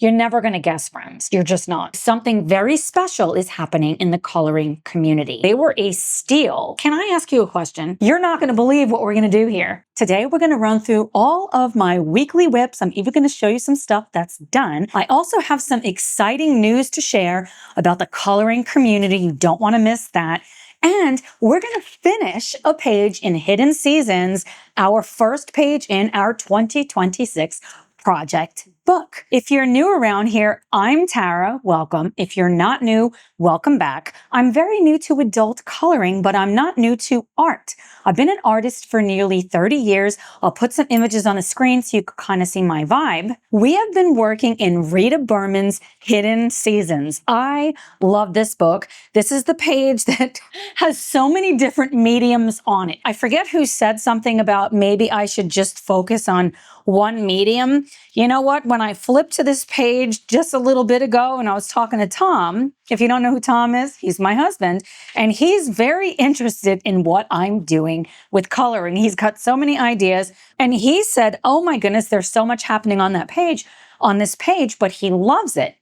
You're never going to guess, friends. You're just not. Something very special is happening in the coloring community. They were a steal. Can I ask you a question? You're not going to believe what we're going to do here. Today, we're going to run through all of my weekly whips. I'm even going to show you some stuff that's done. I also have some exciting news to share about the coloring community. You don't want to miss that. And we're going to finish a page in Hidden Seasons, our first page in our 2026 project book. If you're new around here, I'm Tara. Welcome. If you're not new, welcome back. I'm very new to adult coloring, but I'm not new to art. I've been an artist for nearly 30 years. I'll put some images on the screen so you can kind of see my vibe. We have been working in Rita Berman's Hidden Seasons. I love this book. This is the page that has so many different mediums on it. I forget who said something about maybe I should just focus on one medium. You know what? When I flipped to this page just a little bit ago and I was talking to Tom, if you don't know who Tom is, he's my husband, and he's very interested in what I'm doing with coloring. He's got so many ideas, and he said, oh my goodness, there's so much happening on that page, on this page, but he loves it.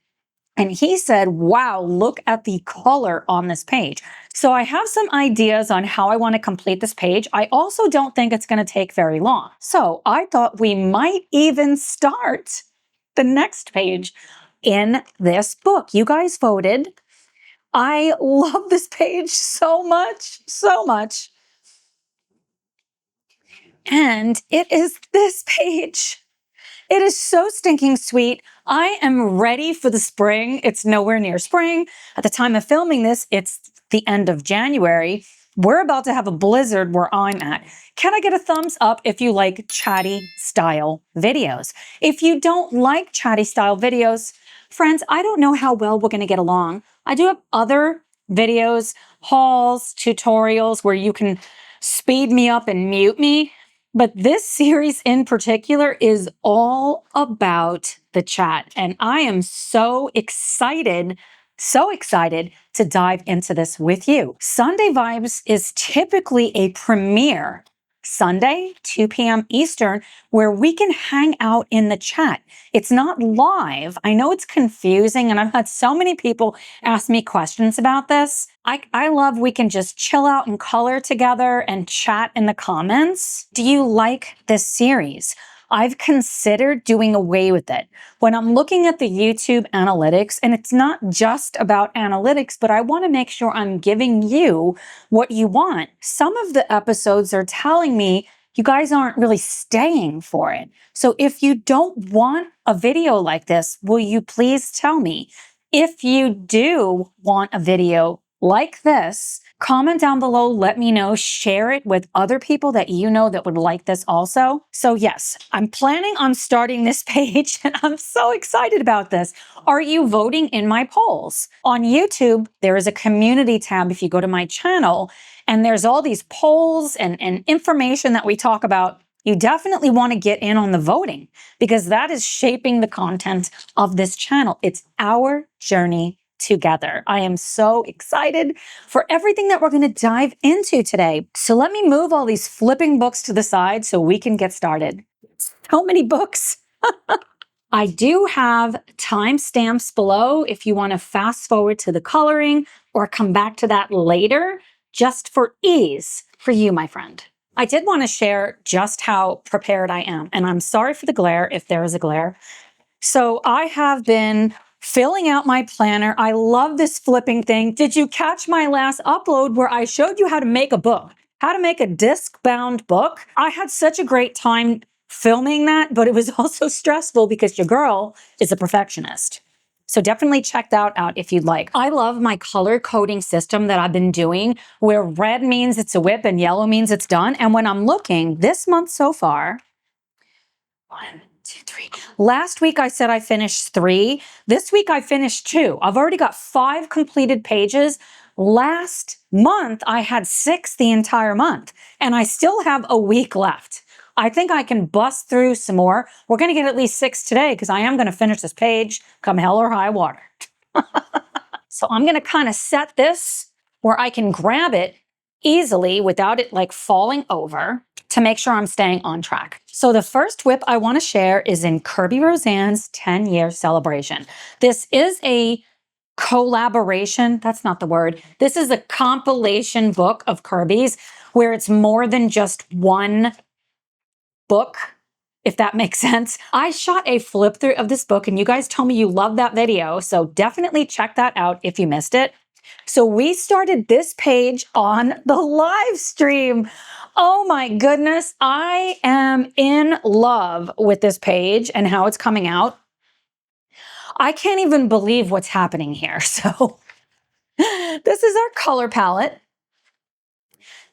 And he said, wow, look at the color on this page. So I have some ideas on how I want to complete this page. I also don't think it's going to take very long. So I thought we might even start the next page in this book. You guys voted. I love this page so much, so much. And it is this page. It is so stinking sweet. I am ready for the spring. It's nowhere near spring. At the time of filming this, it's the end of January. We're about to have a blizzard where I'm at. Can I get a thumbs up if you like chatty style videos? If you don't like chatty style videos, friends, I don't know how well we're going to get along. I do have other videos, hauls, tutorials where you can speed me up and mute me. But this series in particular is all about the chat. And I am so excited to dive into this with you. Sunday Vibes is typically a premiere Sunday, 2 p.m. Eastern, where we can hang out in the chat. It's not live. I know it's confusing, and I've had so many people ask me questions about this. I love we can just chill out and color together and chat in the comments. Do you like this series? I've considered doing away with it. When I'm looking at the YouTube analytics, and it's not just about analytics, but I want to make sure I'm giving you what you want. Some of the episodes are telling me you guys aren't really staying for it. So if you don't want a video like this, will you please tell me? If you do want a video like this, comment down below, let me know, share it with other people that you know that would like this also. So yes, I'm planning on starting this page and I'm so excited about this. Are you voting in my polls? On YouTube, there is a community tab if you go to my channel, and there's all these polls and information that we talk about. You definitely want to get in on the voting because that is shaping the content of this channel. It's our journey together. I am so excited for everything that we're going to dive into today. So let me move all these flipping books to the side so we can get started. So many books. I do have timestamps below if you want to fast forward to the coloring or come back to that later, just for ease for you, my friend. I did want to share just how prepared I am, and I'm sorry for the glare if there is a glare. So I have been filling out my planner. I love this flipping thing. Did you catch my last upload where I showed you how to make a book, how to make a disc-bound book? I had such a great time filming that, but it was also stressful because your girl is a perfectionist. So definitely check that out if you'd like. I love my color coding system that I've been doing where red means it's a whip and yellow means it's done. And when I'm looking this month so far, 1, 2, 3. Last week I said I finished 3. This week I finished 2. I've already got 5 completed pages. Last month I had 6 the entire month, and I still have a week left. I think I can bust through some more. We're going to get at least 6 today because I am going to finish this page come hell or high water. So I'm going to kind of set this where I can grab it easily without it like falling over. to make sure I'm staying on track. So the first whip I want to share is in Kirby Roseanne's 10-year celebration. This is a collaboration. That's not the word. This is a compilation book of Kirby's where it's more than just one book, if that makes sense. I shot a flip through of this book and you guys told me you loved that video. So definitely check that out if you missed it. So we started this page on the live stream. Oh my goodness. I am in love with this page and how it's coming out. I can't even believe what's happening here. So this is our color palette.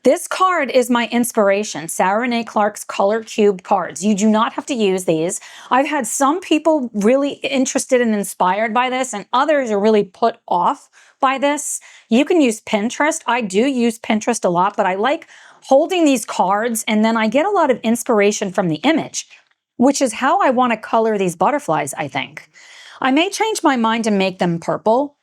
This card is my inspiration, Sarah Renee Clark's Color Cube cards. You do not have to use these. I've had some people really interested and inspired by this, and others are really put off by this. You can use Pinterest. I do use Pinterest a lot, but I like holding these cards, and then I get a lot of inspiration from the image, which is how I want to color these butterflies, I think. I may change my mind and make them purple.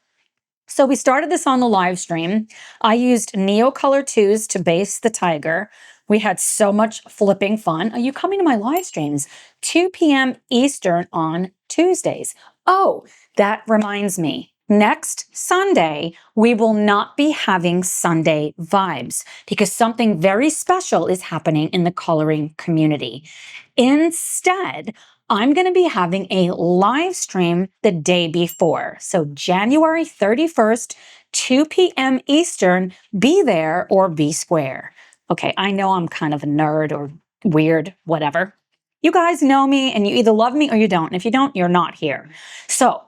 So we started this on the live stream. I used Neo Color 2s to base the tiger. We had so much flipping fun. Are you coming to my live streams? 2 p.m. Eastern on Tuesdays. Oh, that reminds me. Next Sunday, we will not be having Sunday vibes because something very special is happening in the coloring community. Instead, I'm going to be having a live stream the day before. So January 31st, 2 p.m. Eastern, be there or be square. Okay, I know I'm kind of a nerd or weird, whatever. You guys know me and you either love me or you don't. And if you don't, you're not here. So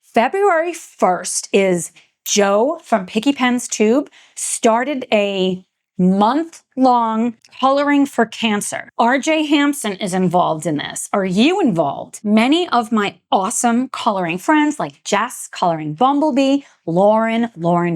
February 1st is Joe from piggypentube started a month-long coloring for cancer. RJ Hampson is involved in this. Are you involved? Many of my awesome coloring friends like Jess, Coloring Bumblebee, Lauren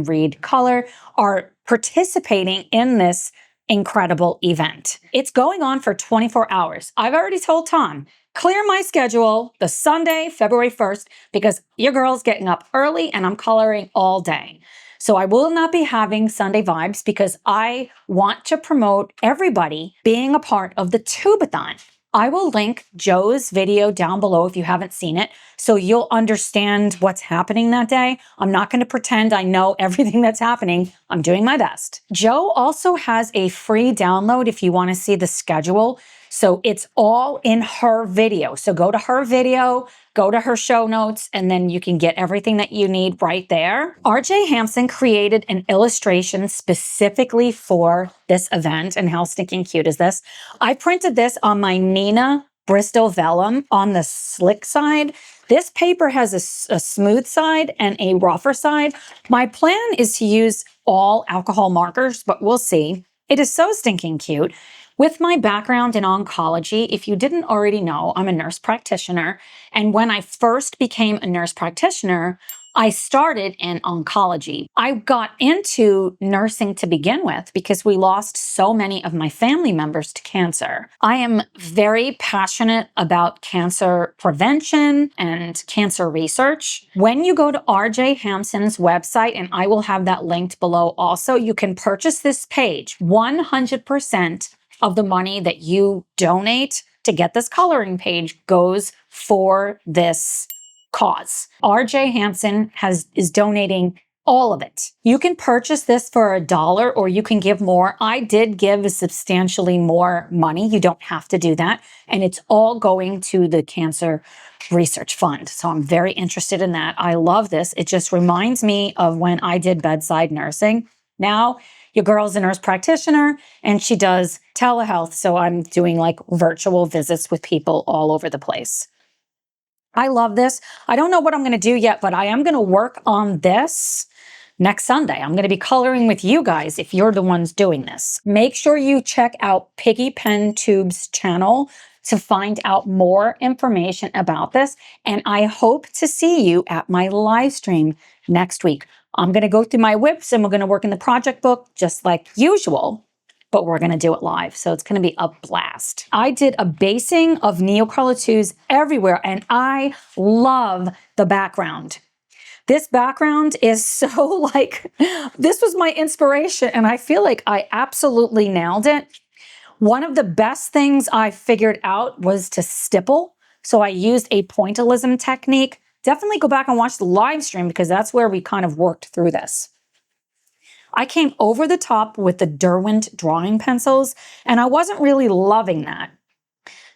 Reed Color, are participating in this incredible event. It's going on for 24 hours. I've already told Tom, clear my schedule the Sunday, February 1st, because your girl's getting up early and I'm coloring all day. So I will not be having Sunday vibes because I want to promote everybody being a part of the Tubithon. I will link Joe's video down below if you haven't seen it, so you'll understand what's happening that day. I'm not going to pretend I know everything that's happening. I'm doing my best. Joe also has a free download if you want to see the schedule. So it's all in her video. So go to her video, go to her show notes, and then you can get everything that you need right there. RJ Hampson created an illustration specifically for this event. And how stinking cute is this? I printed this on my Nina Bristol vellum on the slick side. This paper has a smooth side and a rougher side. My plan is to use all alcohol markers, but we'll see. It is so stinking cute. With my background in oncology, if you didn't already know, I'm a nurse practitioner. And when I first became a nurse practitioner, I started in oncology. I got into nursing to begin with because we lost so many of my family members to cancer. I am very passionate about cancer prevention and cancer research. When you go to RJ Hampson's website, and I will have that linked below also, you can purchase this page. 100% of the money that you donate to get this coloring page goes for this cause. RJ Hampson is donating all of it. You can purchase this for $1 or you can give more. I did give substantially more money. You don't have to do that. And it's all going to the Cancer Research Fund. So I'm very interested in that. I love this. It just reminds me of when I did bedside nursing. Now, your girl's a nurse practitioner and she does telehealth. So I'm doing like virtual visits with people all over the place. I love this. I don't know what I'm going to do yet, but I am going to work on this next Sunday. I'm going to be coloring with you guys if you're the ones doing this. Make sure you check out piggypentube's channel to find out more information about this. And I hope to see you at my live stream next week. I'm going to go through my whips and we're going to work in the project book just like usual, but we're going to do it live. So it's going to be a blast. I did a basing of Neocolor 2s everywhere and I love the background. This background is so like, this was my inspiration and I feel like I absolutely nailed it. One of the best things I figured out was to stipple. So I used a pointillism technique. Definitely go back and watch the live stream because that's where we kind of worked through this. I came over the top with the Derwent drawing pencils, and I wasn't really loving that.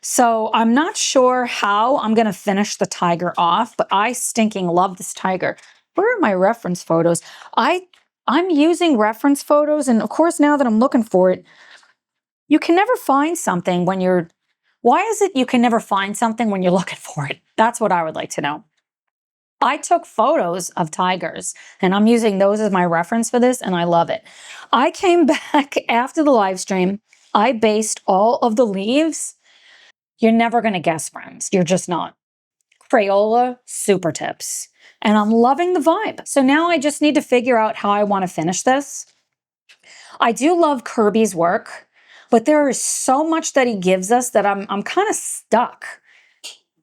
So I'm not sure how I'm going to finish the tiger off, but I stinking love this tiger. Where are my reference photos? I'm using reference photos, and of course, now that I'm looking for it, you can never find something when you're... Why is it you can never find something when you're looking for it? That's what I would like to know. I took photos of tigers, and I'm using those as my reference for this, and I love it. I came back after the live stream. I based all of the leaves. You're never going to guess, friends. You're just not. Crayola Super Tips. And I'm loving the vibe. So now I just need to figure out how I want to finish this. I do love Kirby's work, but there is so much that he gives us that I'm kind of stuck.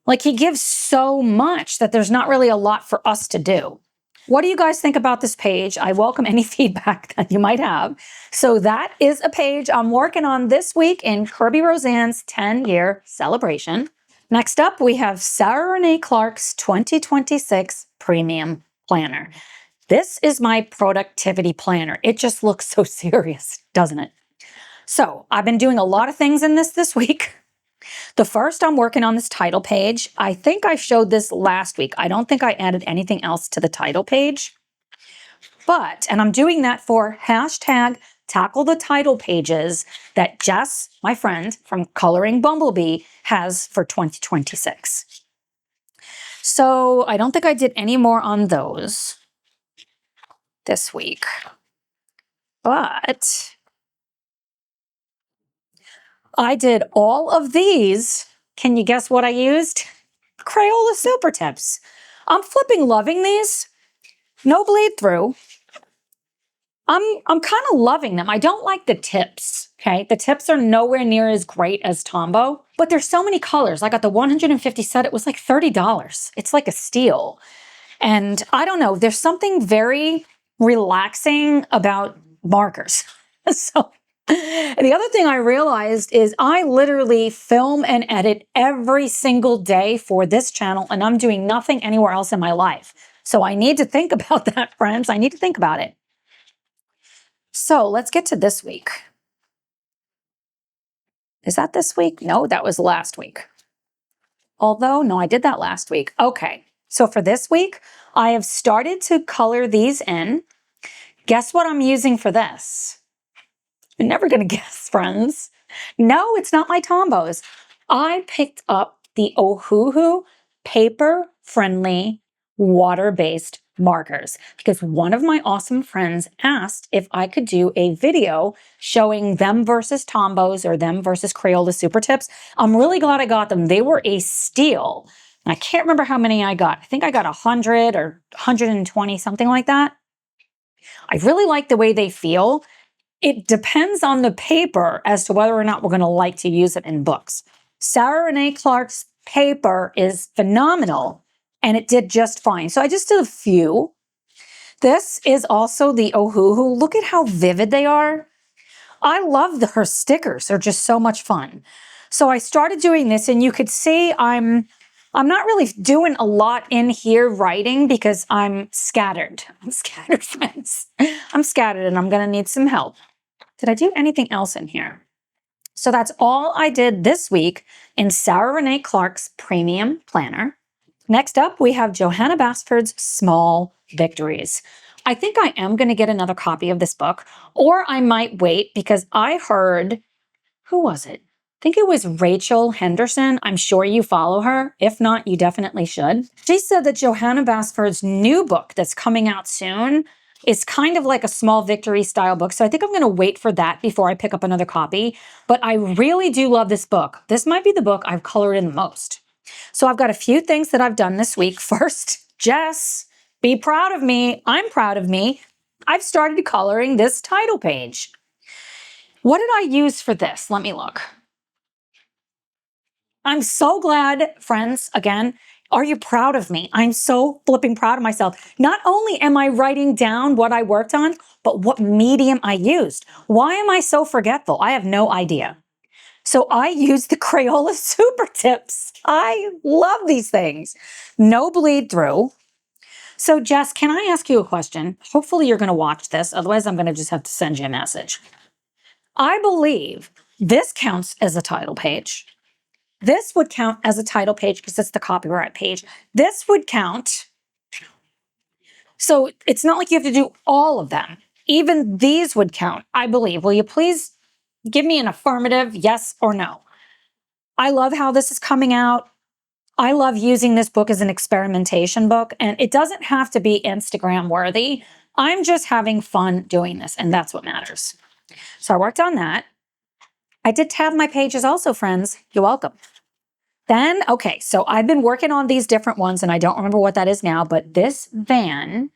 Like, he gives so much that there's not really a lot for us to do. What do you guys think about this page? I welcome any feedback that you might have. So that is a page I'm working on this week in Kirby Roseanne's 10-year celebration. Next up, we have Sarah Renee Clark's 2026 Premium Planner. This is my productivity planner. It just looks so serious, doesn't it? So I've been doing a lot of things in this week. The first, I'm working on this title page. I think I showed this last week. I don't think I added anything else to the title page. And I'm doing that for hashtag tackle the title pages that Jess, my friend from Coloring Bumblebee, has for 2026. So I don't think I did any more on those this week. But I did all of these. Can you guess what I used? Crayola Super Tips. I'm flipping loving these. No bleed through. I'm kind of loving them. I don't like the tips, okay? The tips are nowhere near as great as Tombow, but there's so many colors. I got the 150 set. It was like $30. It's like a steal. And I don't know, there's something very relaxing about markers. So the other thing I realized is I literally film and edit every single day for this channel, and I'm doing nothing anywhere else in my life. So I need to think about that, friends. I need to think about it. So let's get to this week. Is that this week? No, that was last week. Although, no, I did that last week. Okay, so for this week, I have started to color these in. Guess what I'm using for this? You're never going to guess, friends. No, it's not my Tombows. I picked up the Ohuhu paper-friendly, water-based markers because one of my awesome friends asked if I could do a video showing them versus Tombows or them versus Crayola Super Tips. I'm really glad I got them. They were a steal. I can't remember how many I got. I think I got 100 or 120, something like that. I really like the way they feel. It depends on the paper as to whether or not we're going to like to use it in books. Sarah Renee Clark's paper is phenomenal, and it did just fine. So I just did a few. This is also the Ohuhu. Look at how vivid they are. I love her stickers. They're just so much fun. So I started doing this, and you could see I'm not really doing a lot in here writing because I'm scattered. I'm scattered, friends. I'm scattered, and I'm going to need some help. Did I do anything else in here? So that's all I did this week in Sarah Renee Clark's Premium Planner. Next up, we have Johanna Basford's Small Victories. I think I am going to get another copy of this book, or I might wait because I heard, who was it? I think it was Rachel Henderson. I'm sure you follow her. If not, you definitely should. She said that Johanna Basford's new book that's coming out soon is kind of like a small victory style book. So I think I'm going to wait for that before I pick up another copy. But I really do love this book. This might be the book I've colored in the most. So I've got a few things that I've done this week. First, Jess, be proud of me. I'm proud of me. I've started coloring this title page. What did I use for this? Let me look. I'm so glad, friends, again, are you proud of me? I'm so flipping proud of myself. Not only am I writing down what I worked on, but what medium I used. Why am I so forgetful? I have no idea. So I use the Crayola Super Tips. I love these things. No bleed through. So Jess, can I ask you a question? Hopefully you're going to watch this. Otherwise, I'm going to just have to send you a message. I believe this counts as a title page. This would count as a title page because it's the copyright page. This would count. So it's not like you have to do all of them. Even these would count, I believe. Will you please give me an affirmative yes or no? I love how this is coming out. I love using this book as an experimentation book, and it doesn't have to be Instagram worthy. I'm just having fun doing this, and that's what matters. So I worked on that. I did tab my pages also, friends. You're welcome. Then, okay, so I've been working on these different ones, and I don't remember what that is now, but this van,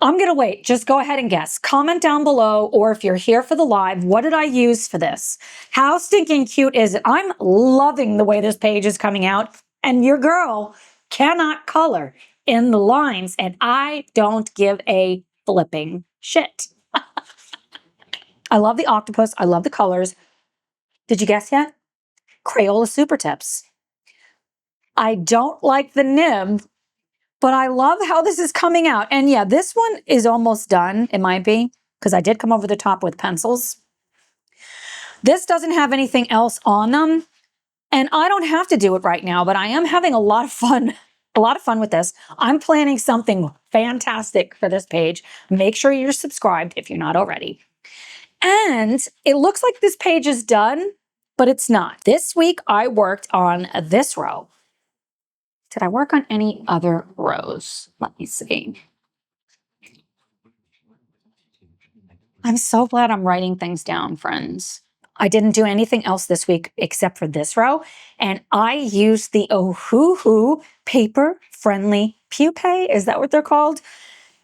I'm going to wait. Just go ahead and guess. Comment down below, or if you're here for the live, what did I use for this? How stinking cute is it? I'm loving the way this page is coming out, and your girl cannot color in the lines, and I don't give a flipping shit. I love the octopus. I love the colors. Did you guess yet? Crayola Super Tips. I don't like the nib, but I love how this is coming out. And yeah, this one is almost done. It might be, because I did come over the top with pencils. This doesn't have anything else on them. And I don't have to do it right now, but I am having a lot of fun with this. I'm planning something fantastic for this page. Make sure you're subscribed if you're not already. And it looks like this page is done, but it's not. This week I worked on this row. Did I work on any other rows? Let me see. I'm so glad I'm writing things down, friends. I didn't do anything else this week except for this row. And I used the Ohuhu paper-friendly pupae. Is that what they're called?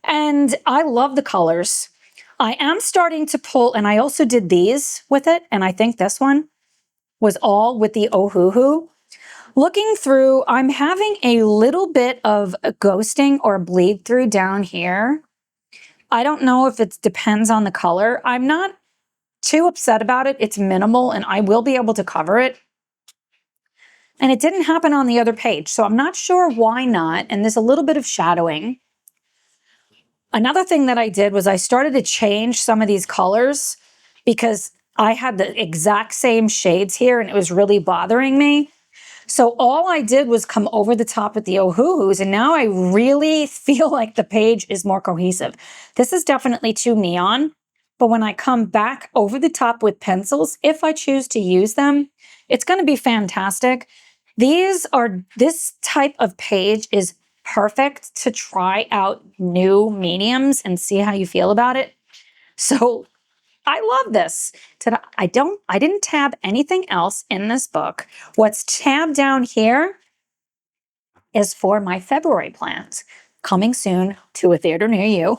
And I love the colors. I am starting to pull, and I also did these with it. And I think this one was all with the Ohuhu. Looking through, I'm having a little bit of a ghosting or bleed through down here. I don't know if it depends on the color. I'm not too upset about it. It's minimal and I will be able to cover it. And it didn't happen on the other page, so I'm not sure why not. And there's a little bit of shadowing. Another thing that I did was I started to change some of these colors because I had the exact same shades here and it was really bothering me. So all I did was come over the top with the Ohuhus, and now I really feel like the page is more cohesive. This is definitely too neon, but when I come back over the top with pencils, if I choose to use them, it's going to be fantastic. This type of page is perfect to try out new mediums and see how you feel about it. So I love this. I didn't tab anything else in this book. What's tabbed down here is for my February plans, coming soon to a theater near you.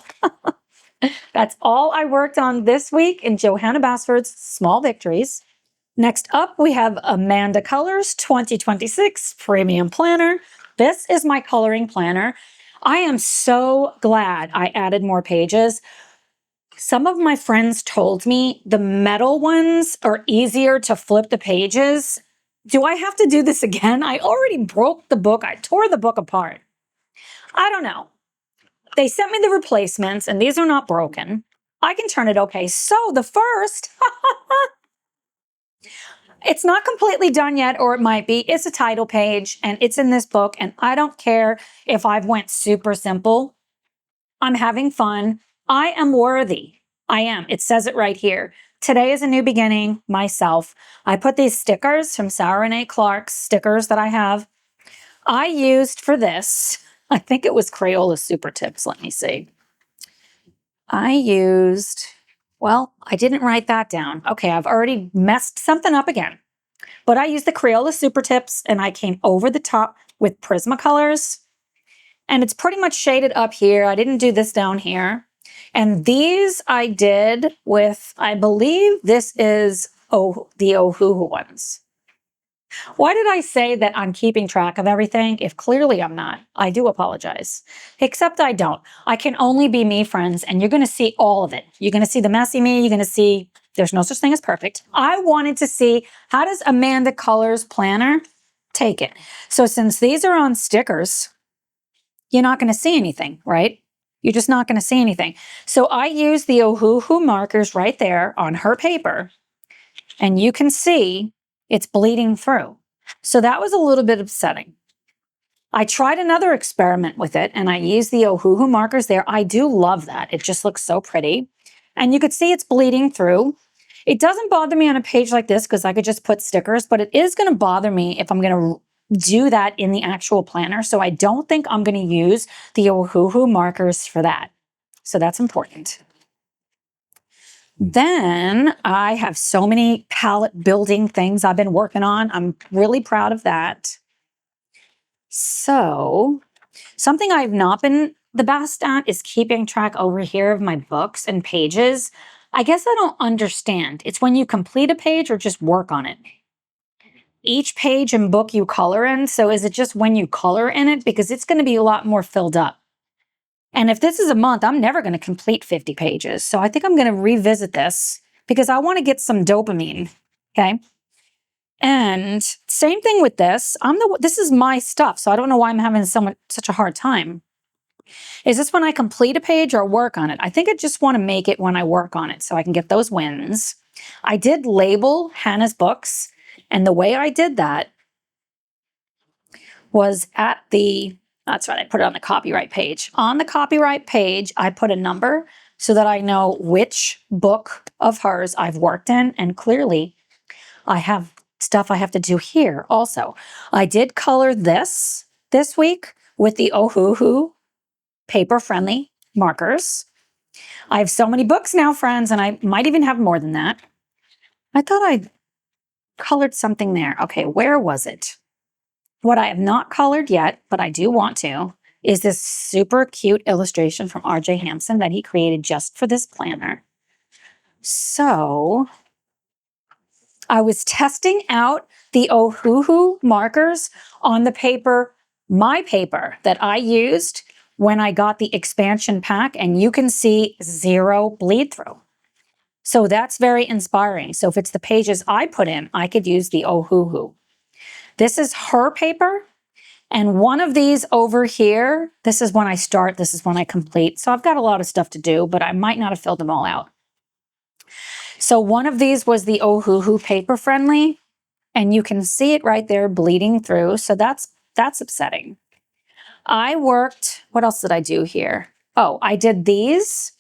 That's all I worked on this week in Johanna Basford's Small Victories. Next up, we have Amanda Colors 2026 Premium Planner. This is my coloring planner. I am so glad I added more pages. Some of my friends told me the metal ones are easier to flip the pages. Do I have to do this again? I already broke the book. I tore the book apart. I don't know. They sent me the replacements and these are not broken. I can turn it okay. So the first, it's not completely done yet, or it might be. It's a title page and it's in this book and I don't care if I've went super simple. I'm having fun. I am worthy. I am. It says it right here. Today is a new beginning, myself. I put these stickers from Sarah Renee Clark's stickers that I have. I used for this, I think it was Crayola Super Tips. Let me see. I didn't write that down. Okay, I've already messed something up again. But I used the Crayola Super Tips and I came over the top with Prismacolors. And it's pretty much shaded up here. I didn't do this down here. And these I did with, I believe this is the Ohuhu ones. Why did I say that I'm keeping track of everything if clearly I'm not? I do apologize. Except I don't. I can only be me, friends, and you're going to see all of it. You're going to see the messy me. You're going to see there's no such thing as perfect. I wanted to see, how does Amanda Colors Planner take it? So since these are on stickers, you're not going to see anything, right? You're just not going to see anything. So I use the Ohuhu markers right there on her paper, and you can see it's bleeding through. So that was a little bit upsetting. I tried another experiment with it, and I used the Ohuhu markers there. I do love that. It just looks so pretty. And you could see it's bleeding through. It doesn't bother me on a page like this because I could just put stickers, but it is going to bother me if I'm going to do that in the actual planner. So I don't think I'm going to use the Ohuhu markers for that. So that's important. Then I have so many palette building things I've been working on. I'm really proud of that. So something I've not been the best at is keeping track over here of my books and pages. I guess I don't understand. It's when you complete a page or just work on it. Each page and book you color in. So is it just when you color in it? Because it's going to be a lot more filled up. And if this is a month, I'm never going to complete 50 pages. So I think I'm going to revisit this because I want to get some dopamine. Okay. And same thing with this. This is my stuff. So I don't know why I'm having such a hard time. Is this when I complete a page or work on it? I think I just want to make it when I work on it so I can get those wins. I did label Hannah's books. And the way I did that was that's right, I put it on the copyright page. On the copyright page, I put a number so that I know which book of hers I've worked in. And clearly, I have stuff I have to do here also. I did color this week with the Ohuhu paper-friendly markers. I have so many books now, friends, and I might even have more than that. I thought I colored something there. Okay, where was it? What I have not colored yet, but I do want to, is this super cute illustration from RJ Hampson that he created just for this planner. So I was testing out the Ohuhu markers on the paper, my paper that I used when I got the expansion pack, and you can see 0 bleed through. So that's very inspiring. So if it's the pages I put in, I could use the Ohuhu. This is her paper. And one of these over here, this is when I start, this is when I complete. So I've got a lot of stuff to do, but I might not have filled them all out. So one of these was the Ohuhu paper friendly, and you can see it right there bleeding through. So that's upsetting. What else did I do here? Oh, I did these.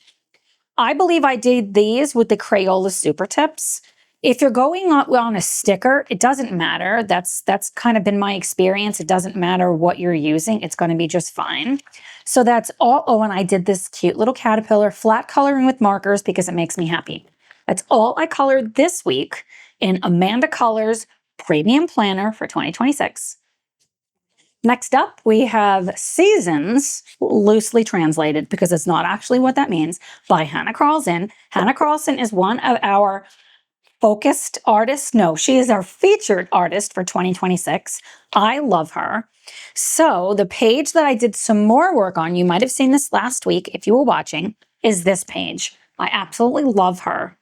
I believe I did these with the Crayola Super Tips. If you're going on a sticker, it doesn't matter. That's kind of been my experience. It doesn't matter what you're using. It's going to be just fine. So that's all. Oh, and I did this cute little caterpillar flat coloring with markers because it makes me happy. That's all I colored this week in Amanda Colors Premium Planner for 2026. Next up, we have Seasons, loosely translated because it's not actually what that means, by Hannah Carlson. Hannah Carlson is one of our focused artists. No, she is our featured artist for 2026. I love her. So the page that I did some more work on, you might have seen this last week if you were watching, is this page. I absolutely love her.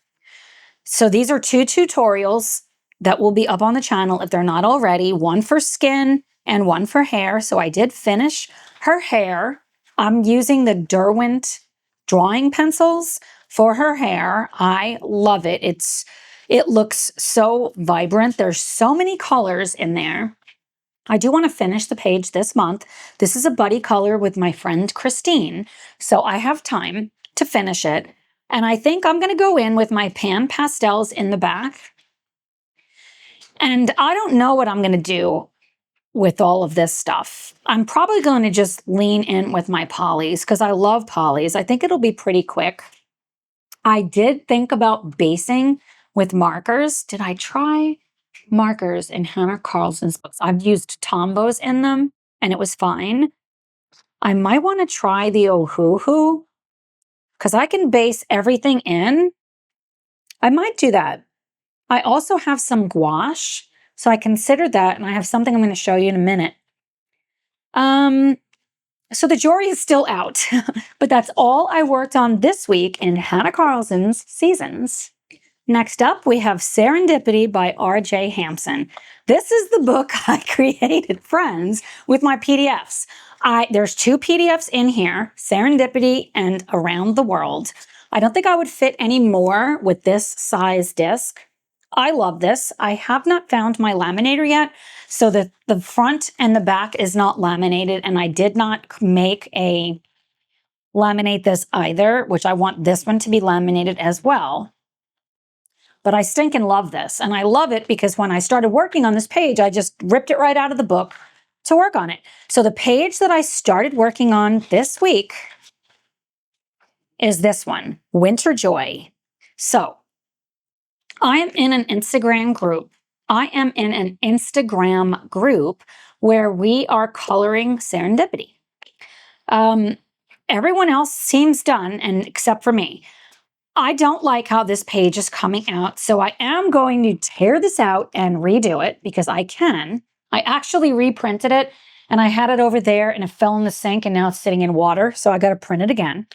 So these are 2 tutorials that will be up on the channel if they're not already, one for skin and one for hair. So I did finish her hair. I'm using the Derwent drawing pencils for her hair. I love it. It looks so vibrant. There's so many colors in there. I do want to finish the page this month. This is a buddy color with my friend Christine. So I have time to finish it. And I think I'm going to go in with my pan pastels in the back. And I don't know what I'm going to do with all of this stuff. I'm probably going to just lean in with my polys because I love polys. I think it'll be pretty quick. I did think about basing with markers. Did I try markers in Hannah Carlson's books? I've used Tombows in them and it was fine. I might want to try the Ohuhu because I can base everything in. I might do that. I also have some gouache So I considered that, and I have something I'm going to show you in a minute. So the jury is still out, but that's all I worked on this week in Hannah Carlson's Seasons. Next up, we have Serendipity by R.J. Hampson. This is the book I created, friends, with my PDFs. There's 2 PDFs in here, Serendipity and Around the World. I don't think I would fit any more with this size disc. I love this. I have not found my laminator yet, so the front and the back is not laminated, and I did not laminate this either, which I want this one to be laminated as well. But I stinking love this, and I love it because when I started working on this page, I just ripped it right out of the book to work on it. So the page that I started working on this week is this one, Winter Joy. So I am in an Instagram group. Where we are coloring Serendipity. Everyone else seems done, and except for me. I don't like how this page is coming out, so I am going to tear this out and redo it because I can. I actually reprinted it, and I had it over there, and it fell in the sink, and now it's sitting in water, so I got to print it again.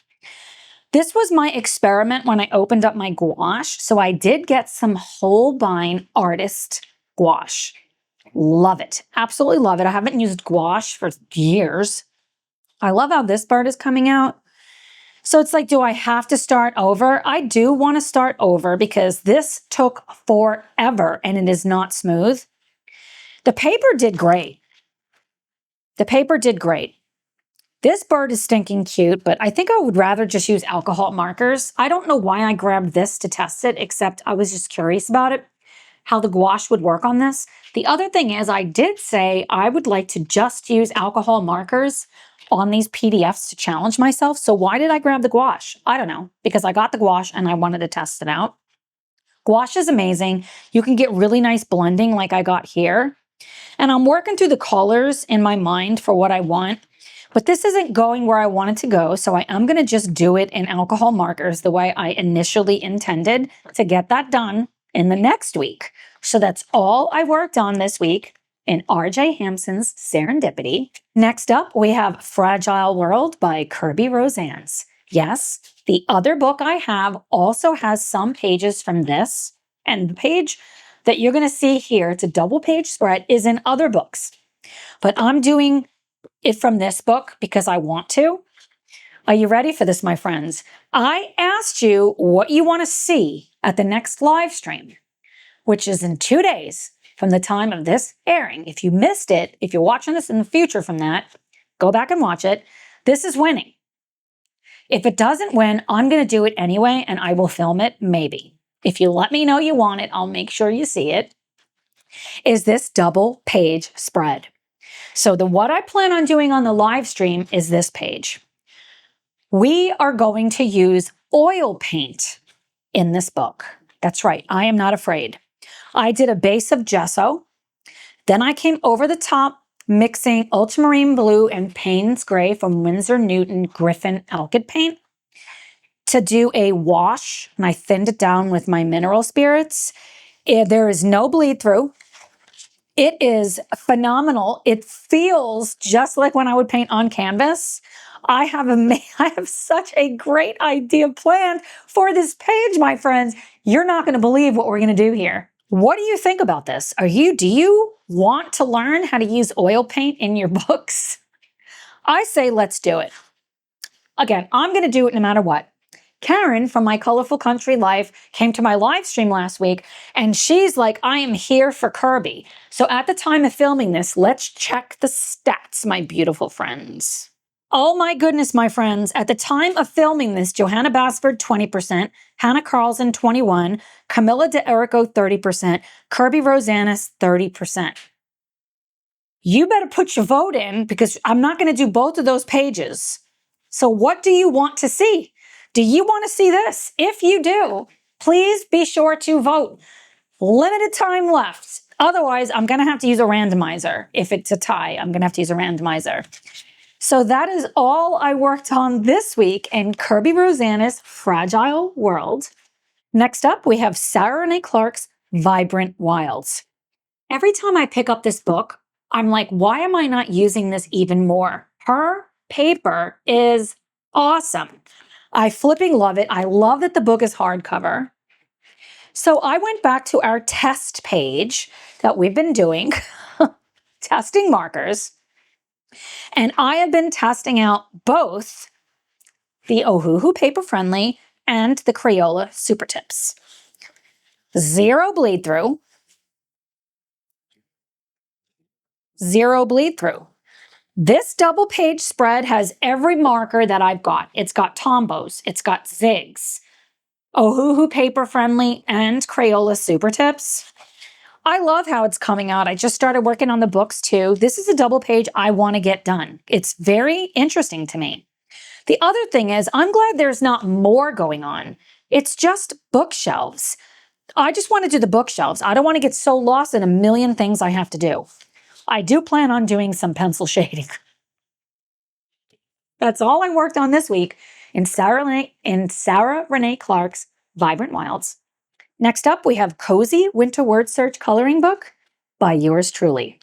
This was my experiment when I opened up my gouache, so I did get some Holbein Artist gouache. Love it. Absolutely love it. I haven't used gouache for years. I love how this part is coming out. So it's like, do I have to start over? I do want to start over because this took forever and it is not smooth. The paper did great. The paper did great. This bird is stinking cute, but I think I would rather just use alcohol markers. I don't know why I grabbed this to test it, except I was just curious about it, how the gouache would work on this. The other thing is I did say I would like to just use alcohol markers on these PDFs to challenge myself. So why did I grab the gouache? I don't know, because I got the gouache and I wanted to test it out. Gouache is amazing. You can get really nice blending like I got here. And I'm working through the colors in my mind for what I want, but this isn't going where I want it to go. So I am going to just do it in alcohol markers the way I initially intended to get that done in the next week. So that's all I worked on this week in R.J. Hampson's Serendipity. Next up, we have Fragile World by Kirby Rosanes. Yes, the other book I have also has some pages from this, and the page that you're going to see here, it's a double page spread, is in other books. But I'm doing it from this book because I want to. Are you ready for this, my friends? I asked you what you want to see at the next live stream, which is in 2 days from the time of this airing. If you missed it, if you're watching this in the future from that, go back and watch it. This is winning. If it doesn't win, I'm going to do it anyway, and I will film it, maybe. If you let me know you want it, I'll make sure you see it. Is this double page spread? So what I plan on doing on the live stream is this page. We are going to use oil paint in this book. That's right, I am not afraid. I did a base of gesso. Then I came over the top, mixing ultramarine blue and Payne's Gray from Winsor Newton Griffin Alkyd paint to do a wash, and I thinned it down with my mineral spirits. There is no bleed through. It is phenomenal. It feels just like when I would paint on canvas. I have such a great idea planned for this page, my friends. You're not going to believe what we're going to do here. What do you think about this? Do you want to learn how to use oil paint in your books? I say let's do it. Again, I'm going to do it no matter what. Karen from My Colorful Country Life came to my live stream last week, and she's like, I am here for Kirby. So at the time of filming this, let's check the stats, my beautiful friends. Oh my goodness, my friends. At the time of filming this, Johanna Basford, 20%, Hannah Carlson, 21%, Camilla De Erico, 30%, Kirby Rosanes, 30%. You better put your vote in because I'm not going to do both of those pages. So what do you want to see? Do you want to see this? If you do, please be sure to vote. Limited time left. Otherwise, I'm going to have to use a randomizer. If it's a tie, I'm going to have to use a randomizer. So that is all I worked on this week in Kirby Rosanes' Fragile World. Next up, we have Sarah Renee Clark's Vibrant Wilds. Every time I pick up this book, I'm like, why am I not using this even more? Her paper is awesome. I flipping love it. I love that the book is hardcover. So I went back to our test page that we've been doing, testing markers, and I have been testing out both the Ohuhu Paper Friendly and the Crayola Super Tips. Zero bleed through. Zero bleed through. This double page spread has every marker that I've got. It's got Tombows, it's got Zigs, Ohuhu Paper Friendly, and Crayola Super Tips. I love how it's coming out. I just started working on the books too. This is a double page I want to get done. It's very interesting to me. The other thing is, I'm glad there's not more going on. It's just bookshelves. I just want to do the bookshelves. I don't want to get so lost in a million things I have to do. I do plan on doing some pencil shading. That's all I worked on this week in Sarah Renee Clark's Vibrant Wilds. Next up, we have Cozy Winter Word Search Coloring Book by yours truly.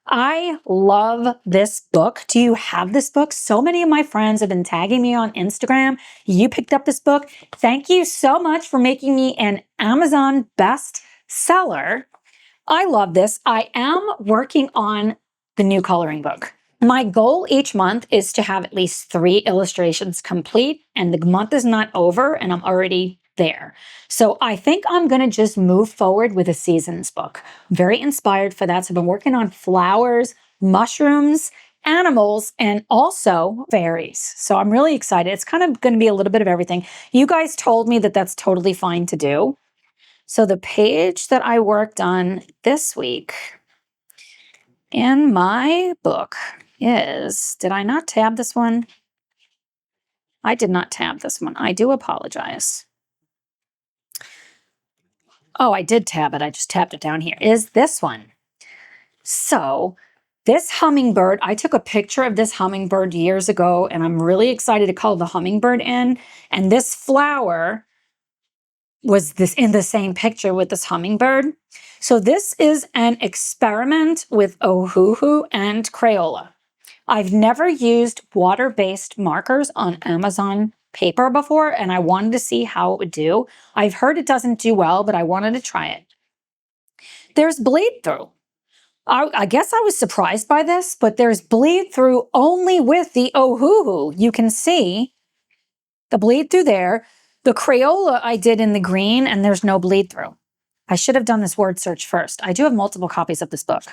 I love this book. Do you have this book? So many of my friends have been tagging me on Instagram. You picked up this book. Thank you so much for making me an Amazon best seller. I love this. I am working on the new coloring book. My goal each month is to have at least 3 illustrations complete, and the month is not over and I'm already there. So I think I'm going to just move forward with a seasons book. I'm very inspired for that. So I've been working on flowers, mushrooms, animals, and also fairies. So I'm really excited. It's kind of going to be a little bit of everything. You guys told me that that's totally fine to do. So the page that I worked on this week in my book is, did I not tab this one? I did not tab this one. I do apologize. Oh, I did tab it. I just tabbed it down here. Is this one. So this hummingbird, I took a picture of this hummingbird years ago, and I'm really excited to color the hummingbird in. And this flower was this in the same picture with this hummingbird. So this is an experiment with Ohuhu and Crayola. I've never used water-based markers on Amazon paper before, and I wanted to see how it would do. I've heard it doesn't do well, but I wanted to try it. There's bleed through. I guess I was surprised by this, but there's bleed through only with the Ohuhu. You can see the bleed through there. The Crayola I did in the green, and there's no bleed through. I should have done this word search first. I do have multiple copies of this book.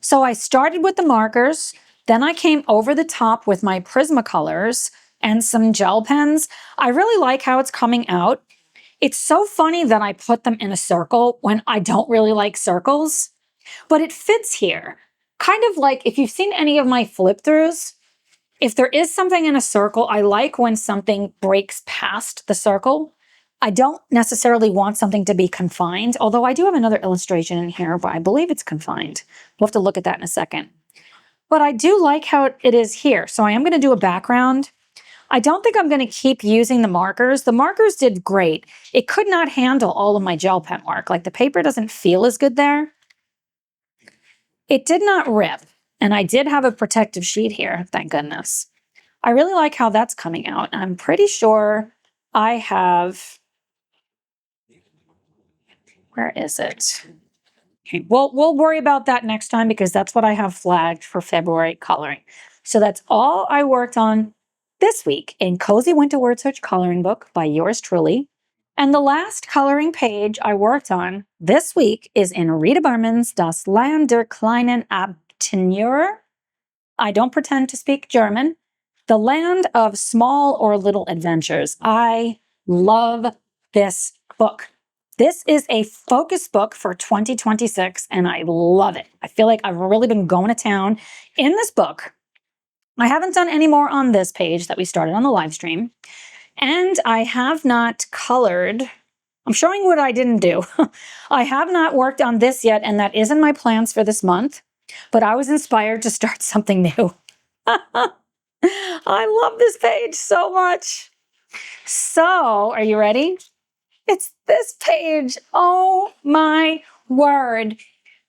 So I started with the markers, then I came over the top with my Prismacolors and some gel pens. I really like how it's coming out. It's so funny that I put them in a circle when I don't really like circles, but it fits here. Kind of like if you've seen any of my flip throughs, if there is something in a circle, I like when something breaks past the circle. I don't necessarily want something to be confined, although I do have another illustration in here, but I believe it's confined. We'll have to look at that in a second. But I do like how it is here. So I am going to do a background. I don't think I'm going to keep using the markers. The markers did great. It could not handle all of my gel pen work. Like the paper doesn't feel as good there. It did not rip. And I did have a protective sheet here, thank goodness. I really like how that's coming out. I'm pretty sure I have, where is it? Okay, we'll worry about that next time because that's what I have flagged for February coloring. So that's all I worked on this week in Cozy Winter Word Search Coloring Book by yours truly. And the last coloring page I worked on this week is in Rita Berman's Das Land der kleinen Abenteuer. I don't pretend to speak German. The Land of Small or Little Adventures. I love this book. This is a focus book for 2026, and I love it. I feel like I've really been going to town in this book. I haven't done any more on this page that we started on the live stream, and I have not colored. I'm showing what I didn't do. I have not worked on this yet, and that is in my plans for this month, but I was inspired to start something new. I love this page so much. So, are you ready? It's this page. Oh my word.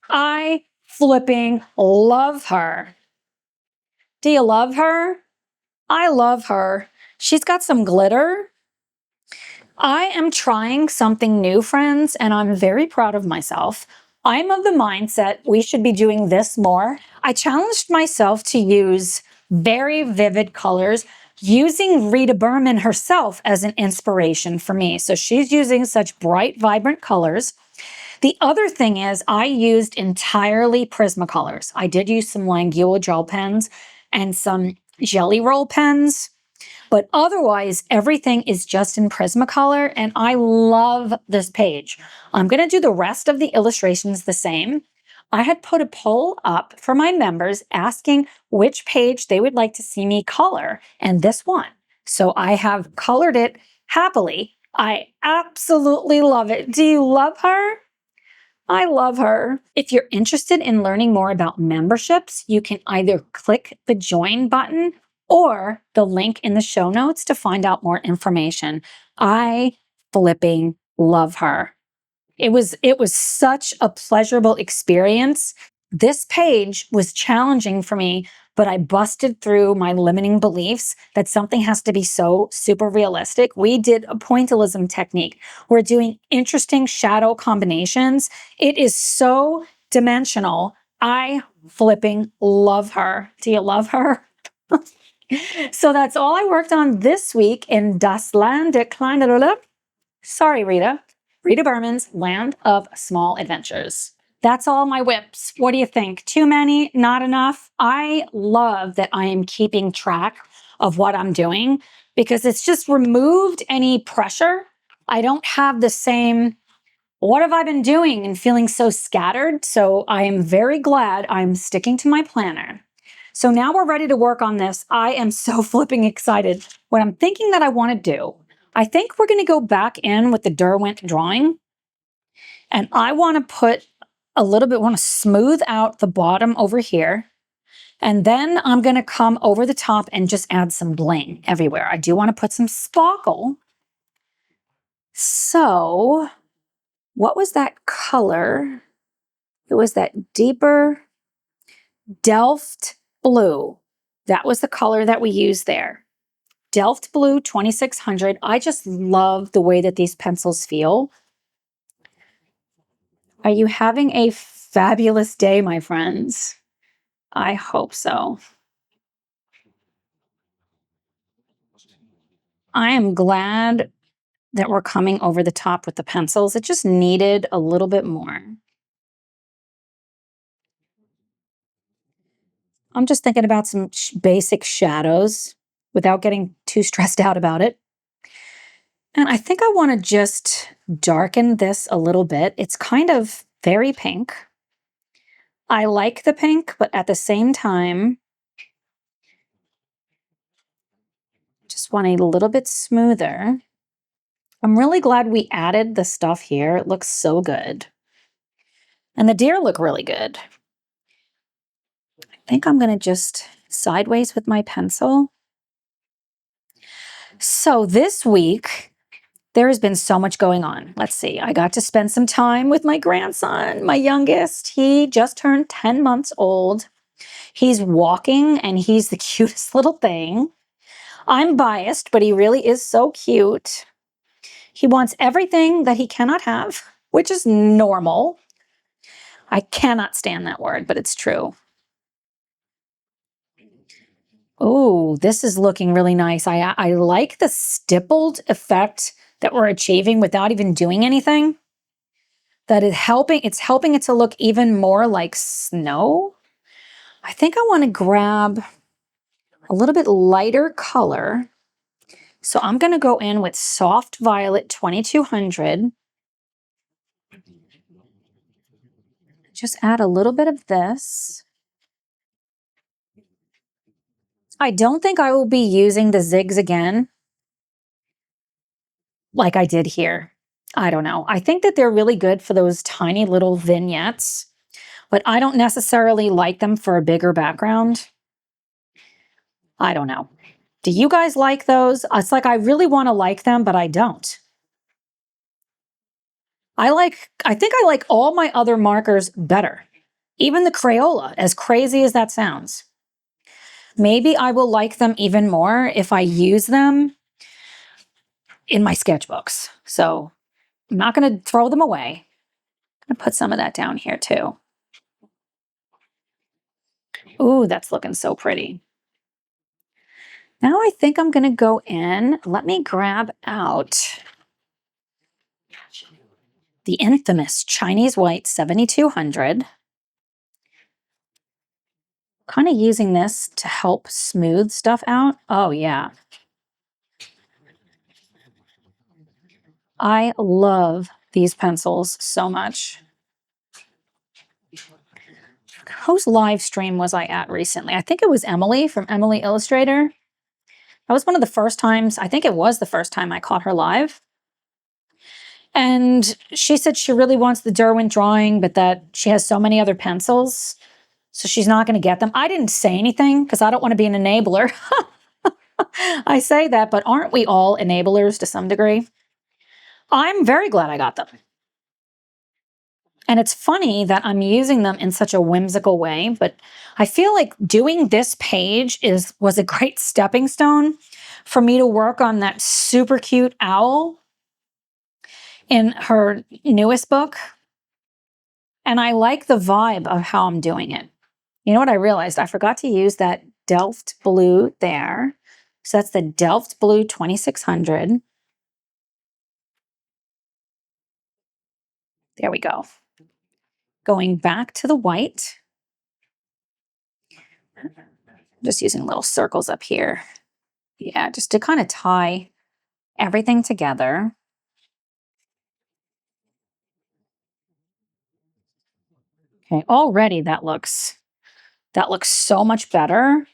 I flipping love her. Do you love her? I love her. She's got some glitter. I am trying something new, friends, and I'm very proud of myself. I'm of the mindset we should be doing this more. I challenged myself to use very vivid colors, using Rita Berman herself as an inspiration for me. So she's using such bright, vibrant colors. The other thing is I used entirely Prismacolors. I did use some Langua gel pens and some Jelly Roll pens. But otherwise, everything is just in Prismacolor, and I love this page. I'm going to do the rest of the illustrations the same. I had put a poll up for my members asking which page they would like to see me color, and this one. So I have colored it happily. I absolutely love it. Do you love her? I love her. If you're interested in learning more about memberships, you can either click the join button or the link in the show notes to find out more information. I flipping love her. It was such a pleasurable experience. This page was challenging for me, but I busted through my limiting beliefs that something has to be so super realistic. We did a pointillism technique. We're doing interesting shadow combinations. It is so dimensional. I flipping love her. Do you love her? So that's all I worked on this week in Das Land der Kleinen. Sorry, Rita. Rita Berman's Land of Small Adventures. That's all my whips. What do you think? Too many? Not enough? I love that I am keeping track of what I'm doing because it's just removed any pressure. I don't have the same, what have I been doing, and feeling so scattered. So I am very glad I'm sticking to my planner. So now we're ready to work on this. I am so flipping excited. What I'm thinking that I want to do, I think we're going to go back in with the Derwent drawing. And I want to put a little bit, want to smooth out the bottom over here. And then I'm going to come over the top and just add some bling everywhere. I do want to put some sparkle. So what was that color? It was that deeper Delft blue. That was the color that we used there. Delft Blue 2600. I just love the way that these pencils feel. Are you having a fabulous day, my friends? I hope so. I am glad that we're coming over the top with the pencils. It just needed a little bit more. I'm just thinking about some basic shadows without getting too stressed out about it. And I think I want to just darken this a little bit. It's kind of very pink. I like the pink, but at the same time, just want a little bit smoother. I'm really glad we added the stuff here. It looks so good. And the deer look really good. I think I'm going to just sideways with my pencil. So this week, there has been so much going on. Let's see. I got to spend some time with my grandson, my youngest. He just turned 10 months old. He's walking and he's the cutest little thing. I'm biased, but he really is so cute. He wants everything that he cannot have, which is normal. I cannot stand that word, but it's true. Oh, this is looking really nice. I like the stippled effect that we're achieving without even doing anything. That it's helping it to look even more like snow. I think I want to grab a little bit lighter color. So I'm going to go in with Soft Violet 2200. Just add a little bit of this. I don't think I will be using the zigs again like I did here. I don't know. I think that they're really good for those tiny little vignettes, but I don't necessarily like them for a bigger background. I don't know. Do you guys like those? It's like I really want to like them, but I don't. I think I like all my other markers better. Even the Crayola, as crazy as that sounds. Maybe I will like them even more if I use them in my sketchbooks. So I'm not going to throw them away. I'm going to put some of that down here too. Ooh, that's looking so pretty. Now I think I'm going to go in. Let me grab out the infamous Chinese White 7200. Kind of using this to help smooth stuff out. Oh, yeah. I love these pencils so much. Whose live stream was I at recently? I think it was Emily from Emily Illustrator. That was one of the first times, I think it was the first time I caught her live. And she said she really wants the Derwent drawing, but that she has so many other pencils, so she's not going to get them. I didn't say anything because I don't want to be an enabler. I say that, but aren't we all enablers to some degree? I'm very glad I got them. And it's funny that I'm using them in such a whimsical way, but I feel like doing this page was a great stepping stone for me to work on that super cute owl in her newest book. And I like the vibe of how I'm doing it. You know what I realized? I forgot to use that Delft blue there. So that's the Delft blue 2600. There we go. Going back to the white. Just using little circles up here. Yeah, just to kind of tie everything together. Okay, already that looks so much better.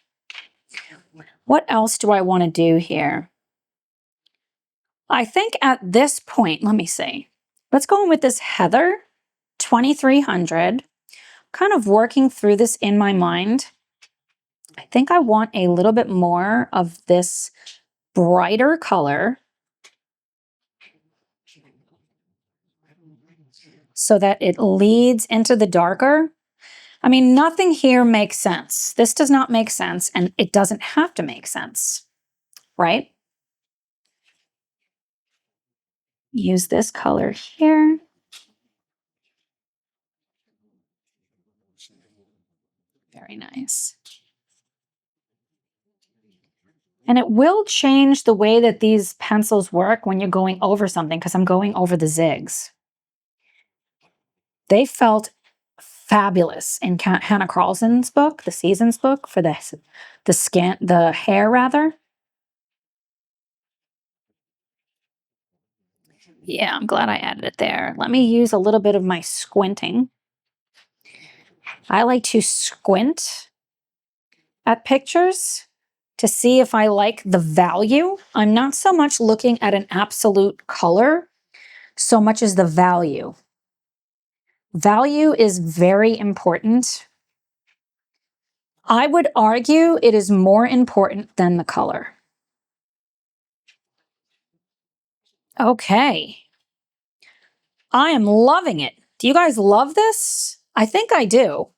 What else do I want to do here? I think at this point, let me see. Let's go in with this Heather 2300. Kind of working through this in my mind. I think I want a little bit more of this brighter color so that it leads into the darker. I mean, nothing here makes sense. This does not make sense, and it doesn't have to make sense, right? Use this color here. Very nice. And it will change the way that these pencils work when you're going over something, because I'm going over the zigs. They felt fabulous in Hannah Carlson's book, the Seasons book, for the hair rather. Yeah, I'm glad I added it there. Let me use a little bit of my squinting. I like to squint at pictures to see if I like the value. I'm not so much looking at an absolute color so much as the value. Value is very important. I would argue it is more important than the color. Okay. I am loving it. Do you guys love this? I think I do.